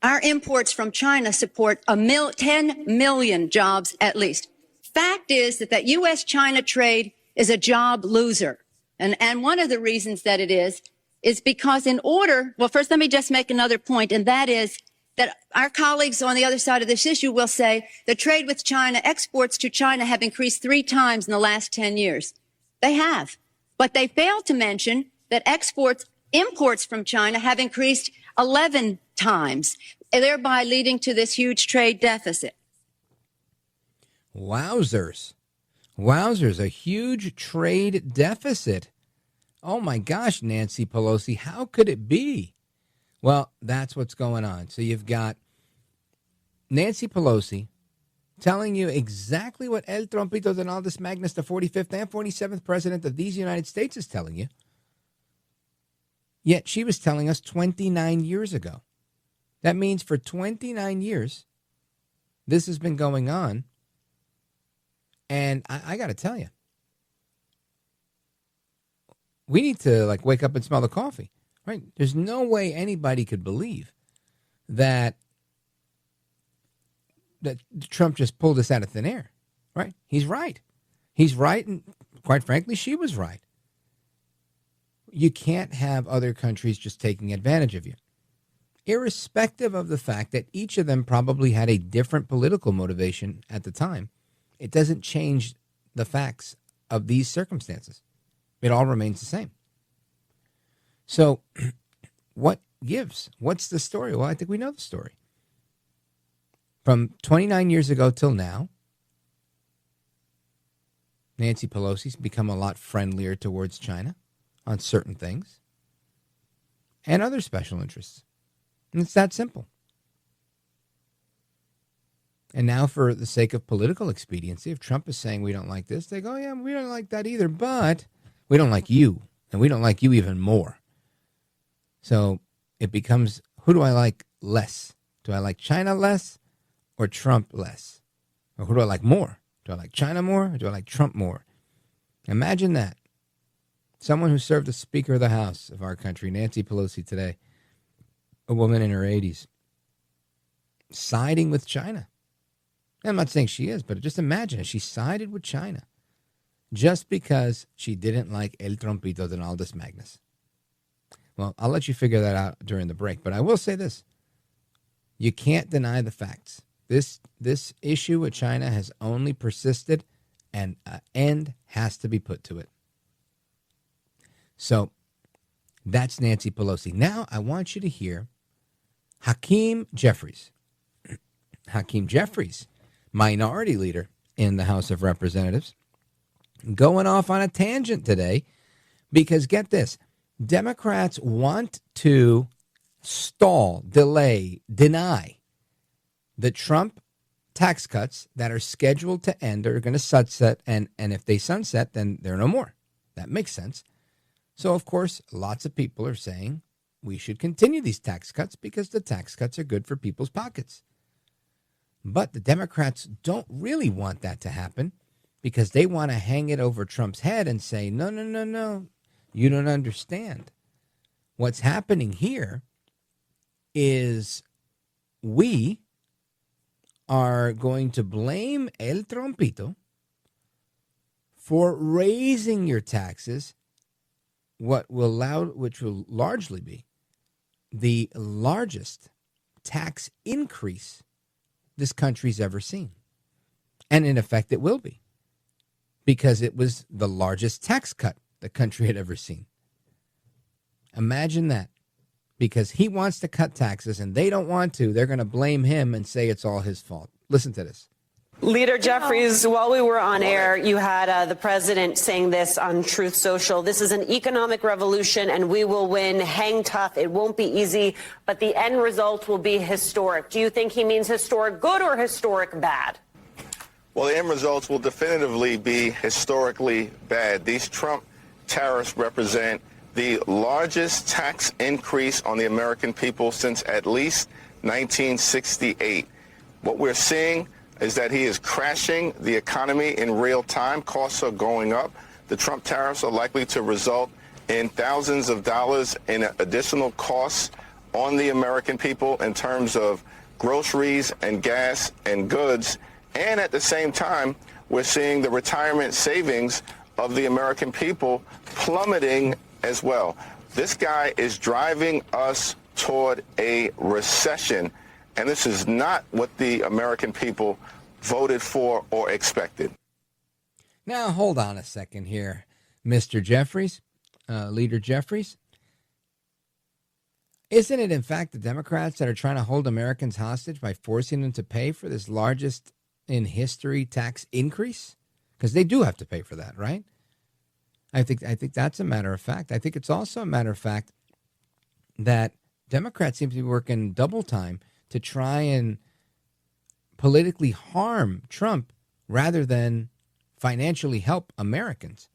our imports from China support 10 million jobs at least. Fact is that U.S.-China trade is a job loser. And one of the reasons that it is because well, first let me just make another point, and that is that our colleagues on the other side of this issue will say the trade with China, exports to China have increased 3 times in the last 10 years. They have. But they fail to mention that imports from China have increased 11 times, thereby leading to this huge trade deficit. Wowzers. Wowzers, a huge trade deficit. Oh my gosh, Nancy Pelosi, how could it be? Well, that's what's going on. So you've got Nancy Pelosi telling you exactly what El Trompito Donaldus Magnus, the 45th and 47th president of these United States, is telling you. Yet she was telling us 29 years ago. That means for 29 years, this has been going on. And I got to tell you, we need to wake up and smell the coffee. Right? There's no way anybody could believe that Trump just pulled this out of thin air. Right? He's right. He's right, and quite frankly, she was right. You can't have other countries just taking advantage of you, irrespective of the fact that each of them probably had a different political motivation at the time. It doesn't change the facts of these circumstances. It all remains the same. So what gives? What's the story? Well, I think we know the story. From 29 years ago till now, Nancy Pelosi's become a lot friendlier towards China on certain things and other special interests. And it's that simple. And now, for the sake of political expediency, if Trump is saying we don't like this, they go, yeah, we don't like that either, but we don't like you, and we don't like you even more. So it becomes, who do I like less? Do I like China less or Trump less? Or who do I like more? Do I like China more or do I like Trump more? Imagine that. Someone who served as Speaker of the House of our country, Nancy Pelosi today, a woman in her 80s, siding with China. I'm not saying she is, but just imagine it. She sided with China just because she didn't like El Trompito Donaldus Magnus. Well, I'll let you figure that out during the break, but I will say this. You can't deny the facts. This issue with China has only persisted, and an end has to be put to it. So that's Nancy Pelosi. Now I want you to hear Hakeem Jeffries. Hakeem Jeffries, minority leader in the House of Representatives, going off on a tangent today because, get this, Democrats want to stall, delay, deny the Trump tax cuts that are scheduled to end are going to sunset, and if they sunset, then they're no more. That makes sense. So, of course, lots of people are saying we should continue these tax cuts because the tax cuts are good for people's pockets. But the Democrats don't really want that to happen because they want to hang it over Trump's head and say, no, no, no, no, you don't understand. What's happening here is we are going to blame El Trompito for raising your taxes which will largely be the largest tax increase this country's ever seen. And in effect, it will be, because it was the largest tax cut the country had ever seen. Imagine that. Because he wants to cut taxes and they don't want to, they're going to blame him and say it's all his fault. Listen to this. Leader Jeffries, while we were on air, you had the president saying this on Truth Social. This is an economic revolution and we will win. Hang tough. It won't be easy, but the end result will be historic. Do you think he means historic good or historic bad? Well, the end results will definitively be historically bad. These Trump tariffs represent the largest tax increase on the American people since at least 1968. What we're seeing is that he is crashing the economy in real time. Costs are going up. The Trump tariffs are likely to result in thousands of dollars in additional costs on the American people in terms of groceries and gas and goods. And at the same time, we're seeing the retirement savings of the American people plummeting as well. This guy is driving us toward a recession, and this is not what the American people voted for or expected. Now, hold on a second here, Mr. Jeffries, Leader Jeffries. Isn't it, in fact, the Democrats that are trying to hold Americans hostage by forcing them to pay for this largest in history tax increase? Because they do have to pay for that, right? I think that's a matter of fact. I think it's also a matter of fact that Democrats seem to be working double time to try and politically harm Trump rather than financially help Americans.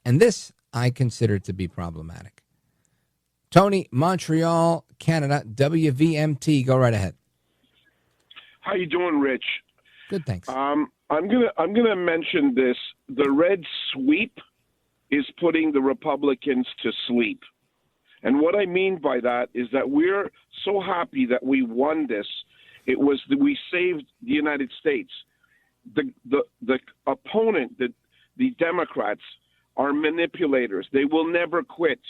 And this I consider to be problematic. Tony, Montreal, Canada, WVMT. Go right ahead. How you doing, Rich? Good, thanks. I'm gonna mention this. The red sweep is putting the Republicans to sleep. And what I mean by that is that we're so happy that we won this. It was that we saved the United States. The opponent, the Democrats, are manipulators. They will never quit.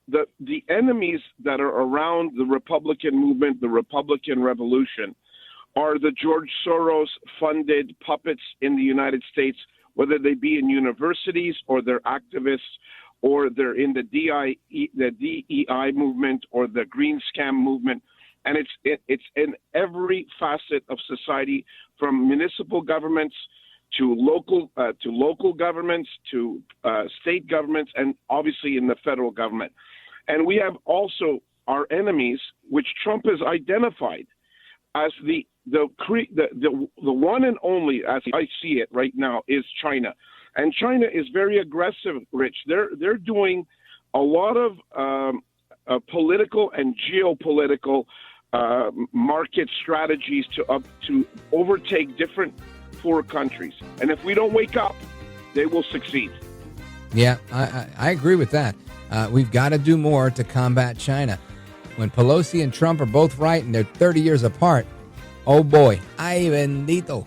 The enemies that are around the Republican movement, the Republican Revolution, are the George Soros-funded puppets in the United States, whether they be in universities or they're activists or they're in the DEI movement or the green scam movement. And it's in every facet of society, from municipal governments to local governments to state governments, and obviously in the federal government. And we have also our enemies, which Trump has identified as the one and only, as I see it right now, is China. And China is very aggressive, Rich. They're doing a lot of political and geopolitical market strategies to overtake different poor countries. And if we don't wake up, they will succeed. Yeah, I agree with that. We've got to do more to combat China. When Pelosi and Trump are both right and they're 30 years apart, oh boy, ay bendito.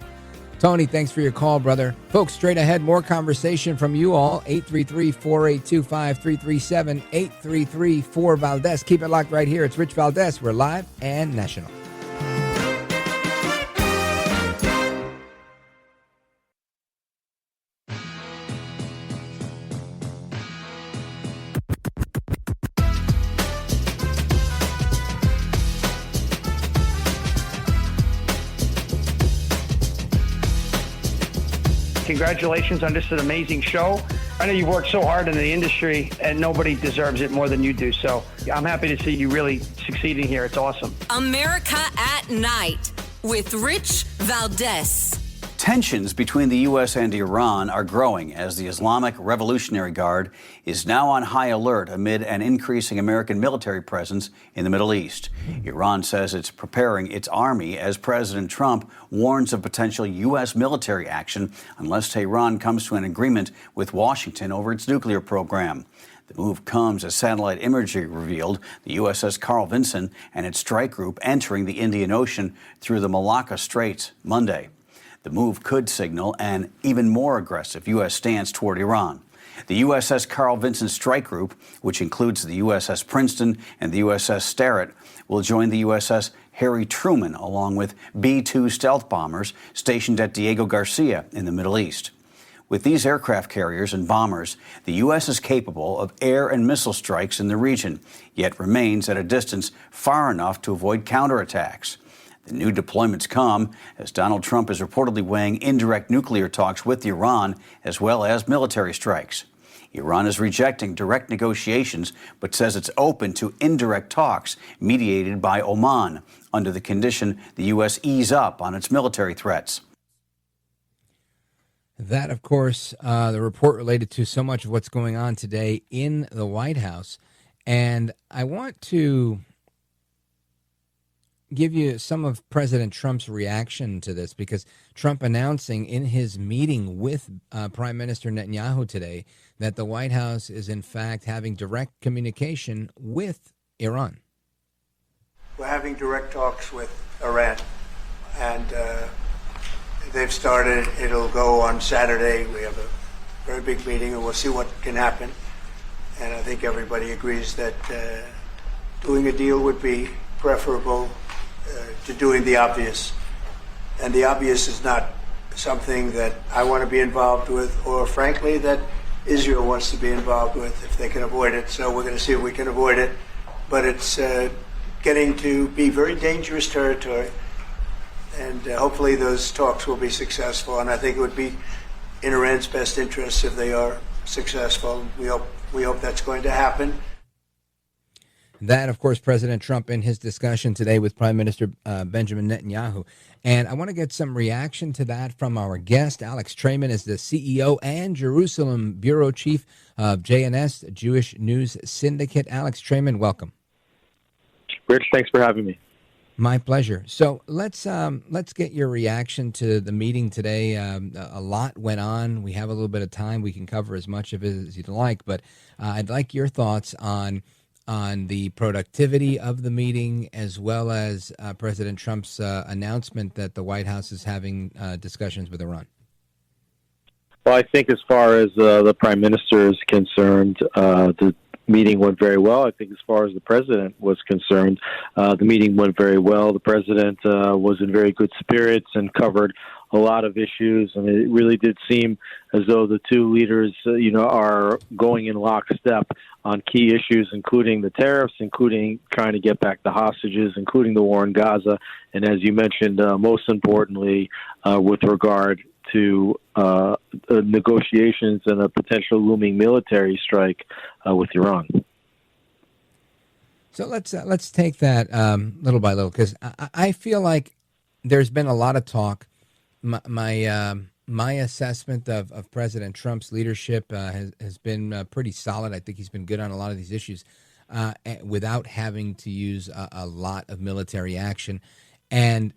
Tony, thanks for your call, brother. Folks, straight ahead, more conversation from you all. 833-482-5337, 833-4-Valdez. Keep it locked right here. It's Rich Valdez. We're live and national. Congratulations on just an amazing show. I know you've worked so hard in the industry and nobody deserves it more than you do. So I'm happy to see you really succeeding here. It's awesome. America at Night with Rich Valdez. Tensions between the U.S. and Iran are growing as the Islamic Revolutionary Guard is now on high alert amid an increasing American military presence in the Middle East. Iran says it's preparing its army as President Trump warns of potential U.S. military action unless Tehran comes to an agreement with Washington over its nuclear program. The move comes as satellite imagery revealed the USS Carl Vinson and its strike group entering the Indian Ocean through the Malacca Straits Monday. The move could signal an even more aggressive U.S. stance toward Iran. The USS Carl Vinson Strike Group, which includes the USS Princeton and the USS Starrett, will join the USS Harry Truman along with B-2 stealth bombers stationed at Diego Garcia in the Middle East. With these aircraft carriers and bombers, the U.S. is capable of air and missile strikes in the region, yet remains at a distance far enough to avoid counterattacks. The new deployments come as Donald Trump is reportedly weighing indirect nuclear talks with Iran as well as military strikes. Iran is rejecting direct negotiations but says it's open to indirect talks mediated by Oman under the condition the U.S. ease up on its military threats. That, of course, the report related to so much of what's going on today in the White House. And I want to give you some of President Trump's reaction to this, because Trump announcing in his meeting with Prime Minister Netanyahu today that the White House is, in fact, having direct communication with Iran. We're having direct talks with Iran, and they've started. It'll go on Saturday. We have a very big meeting, and we'll see what can happen. And I think everybody agrees that doing a deal would be preferable to doing the obvious. And the obvious is not something that I want to be involved with, or frankly, that Israel wants to be involved with if they can avoid it. So we're going to see if we can avoid it. But it's getting to be very dangerous territory. And hopefully those talks will be successful. And I think it would be in Iran's best interest if they are successful. We hope that's going to happen. That, of course, President Trump in his discussion today with Prime Minister Benjamin Netanyahu. And I want to get some reaction to that from our guest. Alex Traiman is the CEO and Jerusalem Bureau Chief of JNS, Jewish News Syndicate. Alex Traiman, welcome. Rich, thanks for having me. My pleasure. So let's get your reaction to the meeting today. A lot went on. We have a little bit of time. We can cover as much of it as you'd like, but I'd like your thoughts on the productivity of the meeting, as well as President Trump's announcement that the White House is having discussions with Iran. Well, I think as far as the Prime Minister is concerned, the meeting went very well. I think as far as the President was concerned, the meeting went very well. The President was in very good spirits and covered a lot of issues, and it really did seem as though the two leaders, are going in lockstep on key issues, including the tariffs, including trying to get back the hostages, including the war in Gaza, and as you mentioned, most importantly, with regard to negotiations and a potential looming military strike with Iran. So let's take that little by little, because I feel like there's been a lot of talk. My assessment of President Trump's leadership has been pretty solid. I think he's been good on a lot of these issues without having to use a lot of military action. And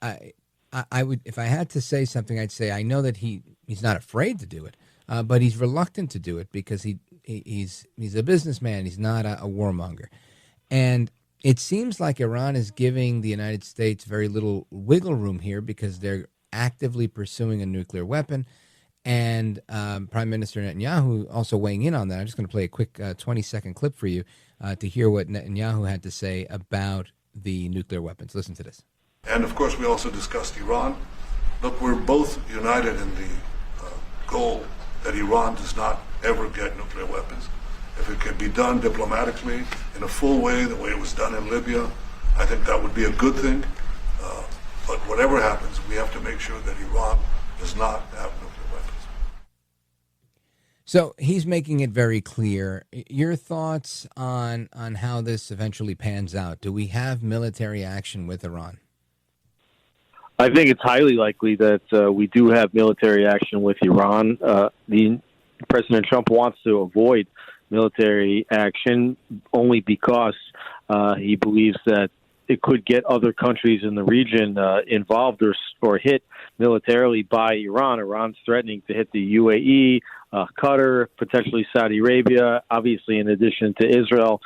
I would, if I had to say something, I'd say I know that he's not afraid to do it, but he's reluctant to do it because he's a businessman. He's not a warmonger. And it seems like Iran is giving the United States very little wiggle room here because they're actively pursuing a nuclear weapon. And Prime Minister Netanyahu also weighing in on that. I'm just going to play a quick 20-second clip for you to hear what Netanyahu had to say about the nuclear weapons. Listen to this. And of course, we also discussed Iran. Look, we're both united in the goal that Iran does not ever get nuclear weapons. If it can be done diplomatically in a full way, the way it was done in Libya, I think that would be a good thing. But whatever happens, we have to make sure that Iran does not have nuclear weapons. So he's making it very clear. Your thoughts on how this eventually pans out? Do we have military action with Iran? I think it's highly likely that we do have military action with Iran. President Trump wants to avoid military action only because he believes that it could get other countries in the region involved or hit militarily by Iran. Iran's threatening to hit the UAE, Qatar, potentially Saudi Arabia, obviously in addition to Israel.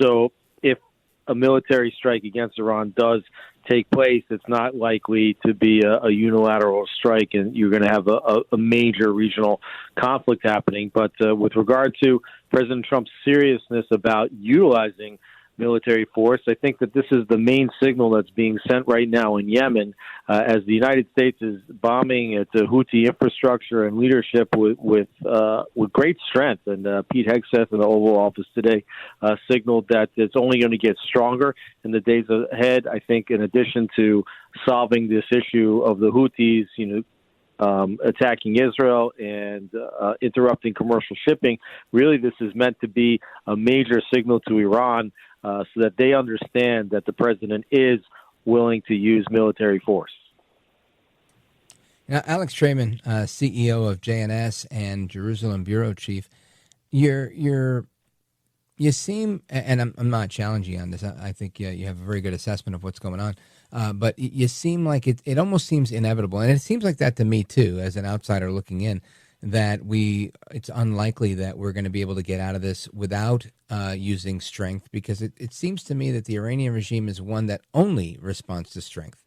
So if a military strike against Iran does take place, it's not likely to be a unilateral strike, and you're going to have a major regional conflict happening. But with regard to President Trump's seriousness about utilizing military force, I think that this is the main signal that's being sent right now in Yemen, as the United States is bombing its Houthi infrastructure and leadership with great strength. And Pete Hegseth in the Oval Office today signaled that it's only going to get stronger in the days ahead. I think in addition to solving this issue of the Houthis, attacking Israel and interrupting commercial shipping, really this is meant to be a major signal to Iran, so that they understand that the president is willing to use military force. Now, Alex Traiman, CEO of JNS and Jerusalem bureau chief, you seem, and I'm not challenging you on this. I think you have a very good assessment of what's going on, but you seem like it almost seems inevitable, and it seems like that to me too, as an outsider looking in, that it's unlikely that we're going to be able to get out of this without using strength, because it seems to me that the Iranian regime is one that only responds to strength.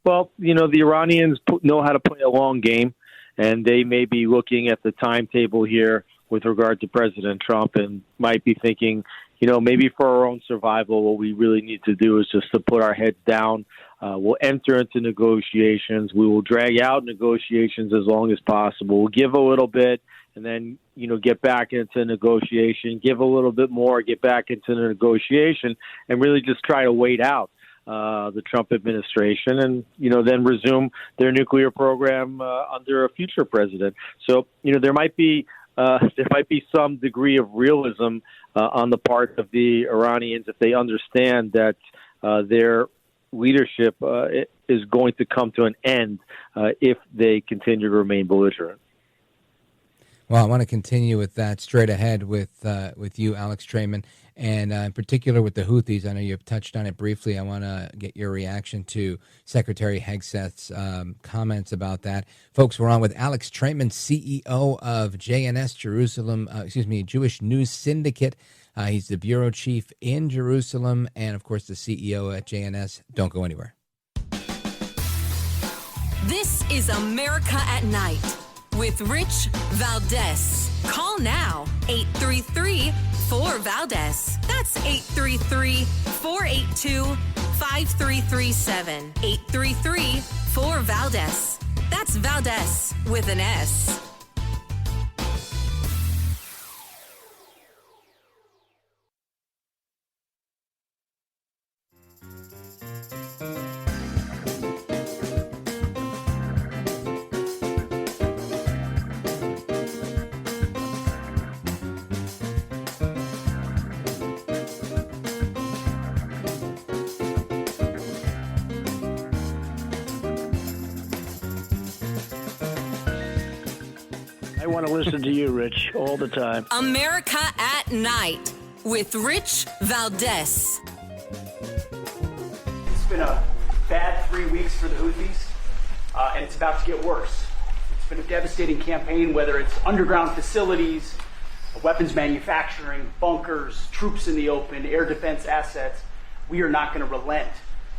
Well, the Iranians know how to play a long game, and they may be looking at the timetable here with regard to President Trump and might be thinking, maybe for our own survival, what we really need to do is just to put our heads down. We'll enter into negotiations. We will drag out negotiations as long as possible. We'll give a little bit and then, get back into negotiation, give a little bit more, get back into the negotiation, and really just try to wait out the Trump administration and, then resume their nuclear program under a future president. So, there might be some degree of realism on the part of the Iranians if they understand that their leadership is going to come to an end if they continue to remain belligerent. Well, I want to continue with that straight ahead with you, Alex Traiman, and in particular with the Houthis. I know you've touched on it briefly. I want to get your reaction to Secretary Hegseth's comments about that. Folks, we're on with Alex Traiman, CEO of JNS, Jewish News Syndicate. He's the bureau chief in Jerusalem and, of course, the CEO at JNS. Don't go anywhere. This is America at Night with Rich Valdez. Call now, 833-4-VALDEZ. That's 833-482-5337. 833-4-VALDEZ. That's Valdez with an S. I want to listen to you, Rich, all the time. America at Night with Rich Valdez. It's been a bad 3 weeks for the Houthis, and it's about to get worse. It's been a devastating campaign, whether it's underground facilities, weapons manufacturing, bunkers, troops in the open, air defense assets. We are not going to relent,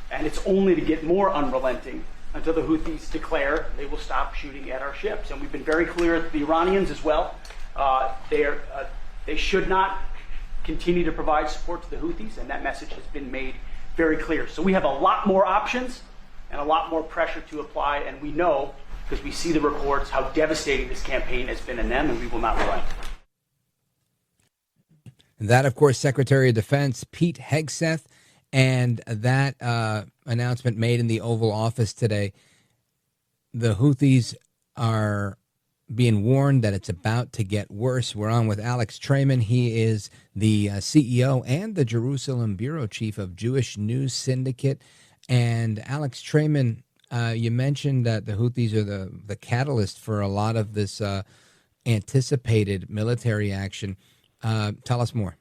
and it's only to get more unrelenting until the Houthis declare they will stop shooting at our ships. And we've been very clear at the Iranians as well. They should not continue to provide support to the Houthis, and that message has been made very clear. So we have a lot more options and a lot more pressure to apply, and we know, because we see the reports, how devastating this campaign has been in them, and we will not relent. And that, of course, Secretary of Defense Pete Hegseth, and that announcement made in the Oval Office today. The Houthis are being warned that it's about to get worse. We're on with Alex Traiman. He is the CEO and the Jerusalem bureau chief of Jewish News Syndicate. And Alex Traiman, you mentioned that the Houthis are the catalyst for a lot of this anticipated military action. Tell us more.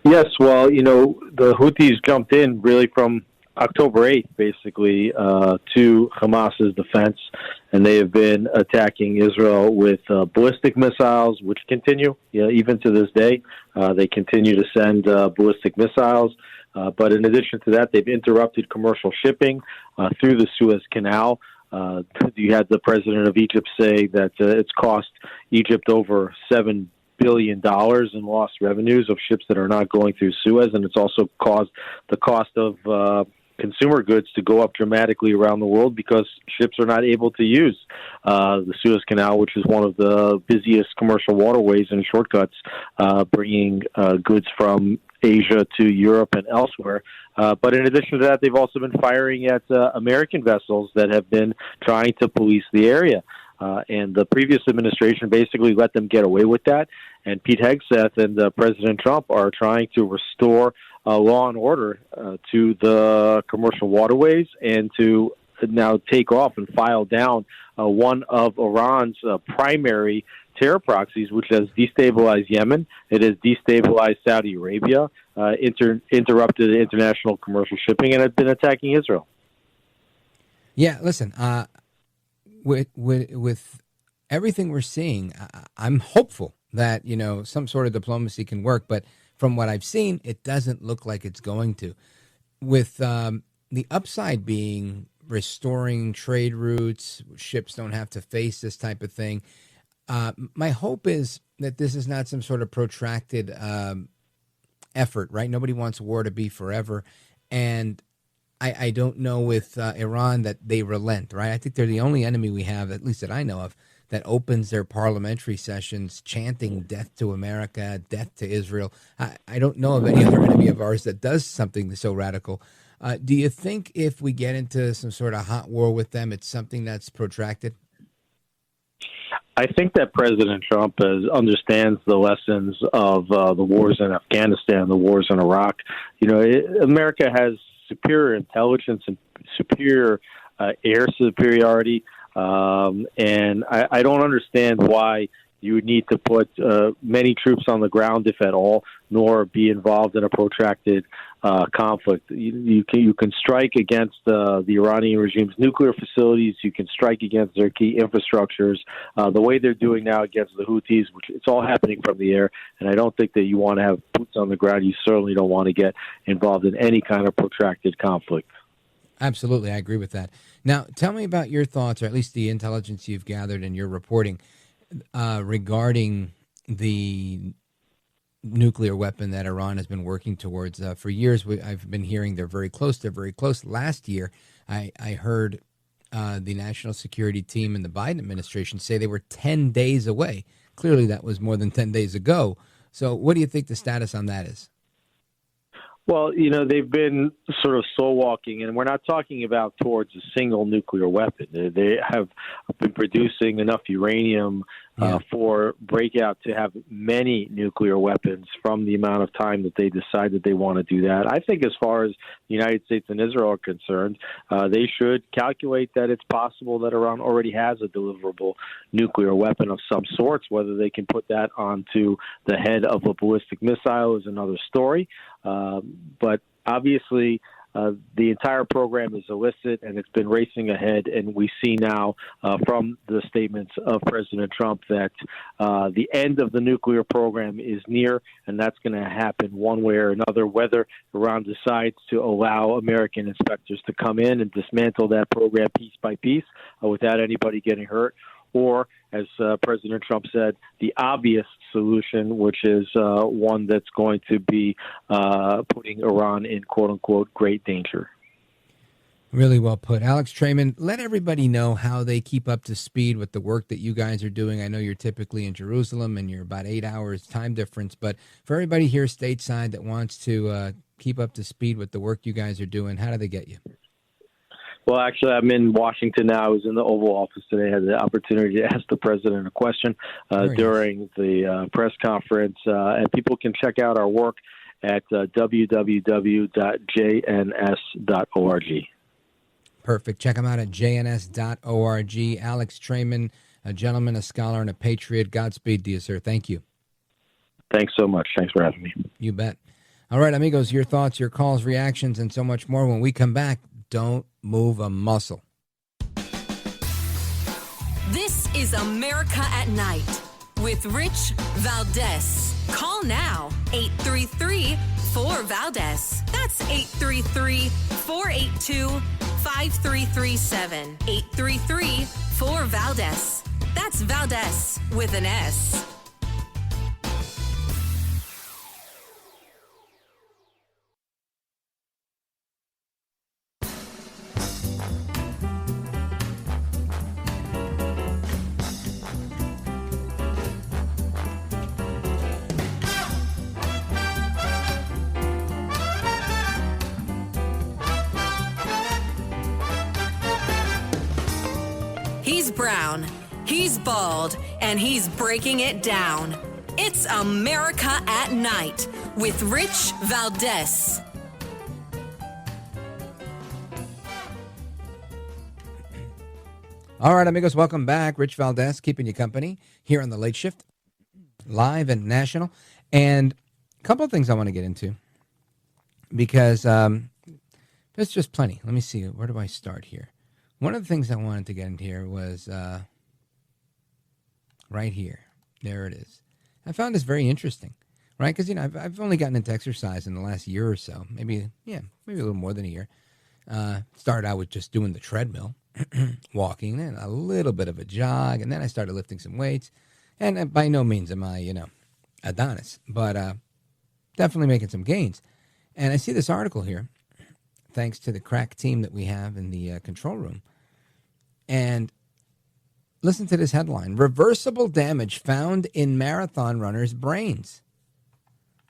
Yes, well, the Houthis jumped in really from October 8th, basically, to Hamas's defense, and they have been attacking Israel with ballistic missiles, which continue, even to this day. They continue to send ballistic missiles. But in addition to that, they've interrupted commercial shipping through the Suez Canal. You had the president of Egypt say that it's cost Egypt over $7 billion in lost revenues of ships that are not going through Suez, and it's also caused the cost of consumer goods to go up dramatically around the world because ships are not able to use the Suez Canal, which is one of the busiest commercial waterways and shortcuts, bringing goods from Asia to Europe and elsewhere. But in addition to that, they've also been firing at American vessels that have been trying to police the area. And the previous administration basically let them get away with that. And Pete Hegseth and President Trump are trying to restore law and order to the commercial waterways and to now take off and file down one of Iran's primary terror proxies, which has destabilized Yemen. It has destabilized Saudi Arabia, interrupted international commercial shipping, and has been attacking Israel. Yeah, listen, with everything we're seeing, I'm hopeful that, some sort of diplomacy can work, but from what I've seen, it doesn't look like it's going to. With the upside being restoring trade routes, ships don't have to face this type of thing. My hope is that this is not some sort of protracted effort, right? Nobody wants war to be forever. And I don't know with Iran that they relent, right? I think they're the only enemy we have, at least that I know of, that opens their parliamentary sessions chanting death to America, death to Israel. I don't know of any other enemy of ours that does something so radical. Do you think if we get into some sort of hot war with them, it's something that's protracted? I think that President Trump understands the lessons of the wars in Afghanistan, the wars in Iraq. America has superior intelligence and superior air superiority. And I don't understand why you would need to put many troops on the ground, if at all, nor be involved in a protracted conflict. You can strike against the Iranian regime's nuclear facilities. You can strike against their key infrastructures. The way they're doing now against the Houthis, which it's all happening from the air, and I don't think that you want to have boots on the ground. You certainly don't want to get involved in any kind of protracted conflict. Absolutely, I agree with that. Now, tell me about your thoughts, or at least the intelligence you've gathered in your reporting, regarding the nuclear weapon that Iran has been working towards. For years, I've been hearing they're very close. They're very close. Last year, I heard the national security team and the Biden administration say they were 10 days away. Clearly, that was more than 10 days ago. So what do you think the status on that is? Well, they've been sort of soul walking, and we're not talking about towards a single nuclear weapon. They have been producing enough uranium for breakout to have many nuclear weapons from the amount of time that they decide that they want to do that. I think as far as the United States and Israel are concerned, they should calculate that it's possible that Iran already has a deliverable nuclear weapon of some sorts. Whether they can put that onto the head of a ballistic missile is another story. But obviously, the entire program is illicit, and it's been racing ahead. And we see now from the statements of President Trump that the end of the nuclear program is near, and that's going to happen one way or another, whether Iran decides to allow American inspectors to come in and dismantle that program piece by piece without anybody getting hurt, or, as President Trump said, the obvious solution, which is one that's going to be putting Iran in, quote-unquote, great danger. Really well put. Alex Traiman, let everybody know how they keep up to speed with the work that you guys are doing. I know you're typically in Jerusalem, and you're about 8 hours time difference, but for everybody here stateside that wants to keep up to speed with the work you guys are doing, how do they get you? Well, actually, I'm in Washington now. I was in the Oval Office today. I had the opportunity to ask the president a question during the press conference. And people can check out our work at www.jns.org. Perfect. Check them out at jns.org. Alex Traiman, a gentleman, a scholar, and a patriot. Godspeed to you, sir. Thank you. Thanks so much. Thanks for having me. You bet. All right, amigos, your thoughts, your calls, reactions, and so much more. When we come back, don't move a muscle. This is America at Night with Rich Valdez. Call now, 833 for Valdez. That's 833-482-5337. 833 for Valdez. That's Valdez with an S. He's brown, he's bald, and he's breaking it down. It's America at Night with Rich Valdez. All right, amigos, welcome back. Rich Valdez keeping you company here on The Late Shift, live and national. And a couple of things I want to get into because there's just plenty. Let me see. Where do I start here? One of the things I wanted to get into here was right here. There it is. I found this very interesting, right? Because, I've only gotten into exercise in the last year or so, maybe a little more than a year. Started out with just doing the treadmill, walking, then a little bit of a jog, and then I started lifting some weights. And by no means am I, Adonis, but definitely making some gains. And I see this article here, thanks to the crack team that we have in the control room. And listen to this headline: reversible damage found in marathon runners' brains.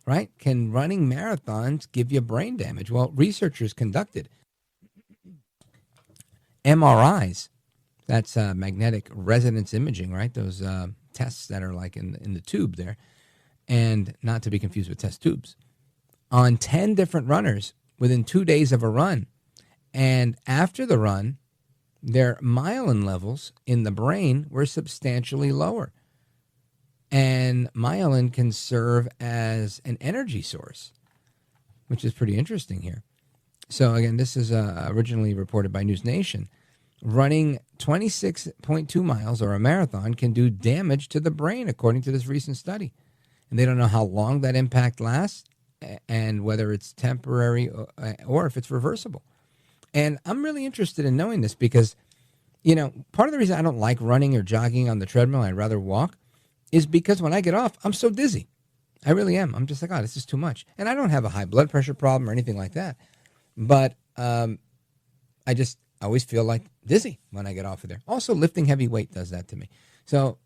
Right? Can running marathons give you brain damage? Well, researchers conducted MRIs. That's magnetic resonance imaging, right? Those tests that are like in the tube there, and not to be confused with test tubes, on 10 different runners within 2 days of a run. And after the run, their myelin levels in the brain were substantially lower. And myelin can serve as an energy source, which is pretty interesting here. So again, this is originally reported by News Nation. Running 26.2 miles or a marathon can do damage to the brain, according to this recent study. And they don't know how long that impact lasts and whether it's temporary or if it's reversible. And I'm really interested in knowing this because, part of the reason I don't like running or jogging on the treadmill, I'd rather walk, is because when I get off, I'm so dizzy. I really am. I'm just like, this is too much. And I don't have a high blood pressure problem or anything like that. But I always feel like dizzy when I get off of there. Also, lifting heavy weight does that to me. So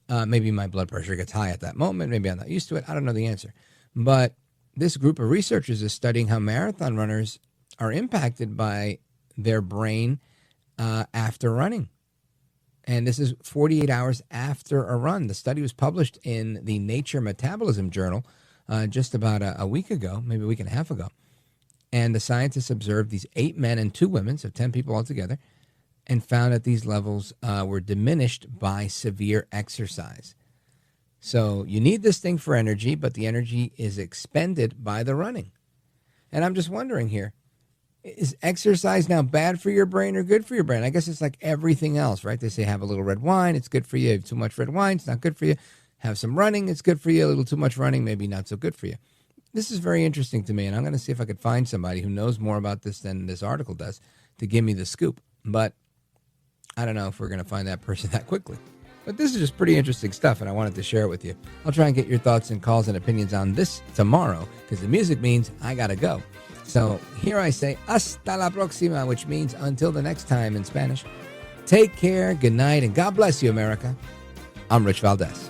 maybe my blood pressure gets high at that moment. Maybe I'm not used to it. I don't know the answer. But this group of researchers is studying how marathon runners are impacted by their brain after running. And this is 48 hours after a run. The study was published in the Nature Metabolism Journal just about a week ago, maybe a week and a half ago. And the scientists observed these 8 men and 2 women, so 10 people altogether, and found that these levels were diminished by severe exercise. So you need this thing for energy, but the energy is expended by the running. And I'm just wondering here, is exercise now bad for your brain or good for your brain? I guess it's like everything else, right? They say have a little red wine, it's good for you. Have too much red wine, it's not good for you. Have some running, it's good for you. A little too much running, maybe not so good for you. This is very interesting to me, and I'm going to see if I could find somebody who knows more about this than this article does to give me the scoop. But I don't know if we're going to find that person that quickly. But this is just pretty interesting stuff, and I wanted to share it with you. I'll try and get your thoughts and calls and opinions on this tomorrow, because the music means I got to go. So here I say, hasta la próxima, which means until the next time in Spanish. Take care, good night, and God bless you, America. I'm Rich Valdez.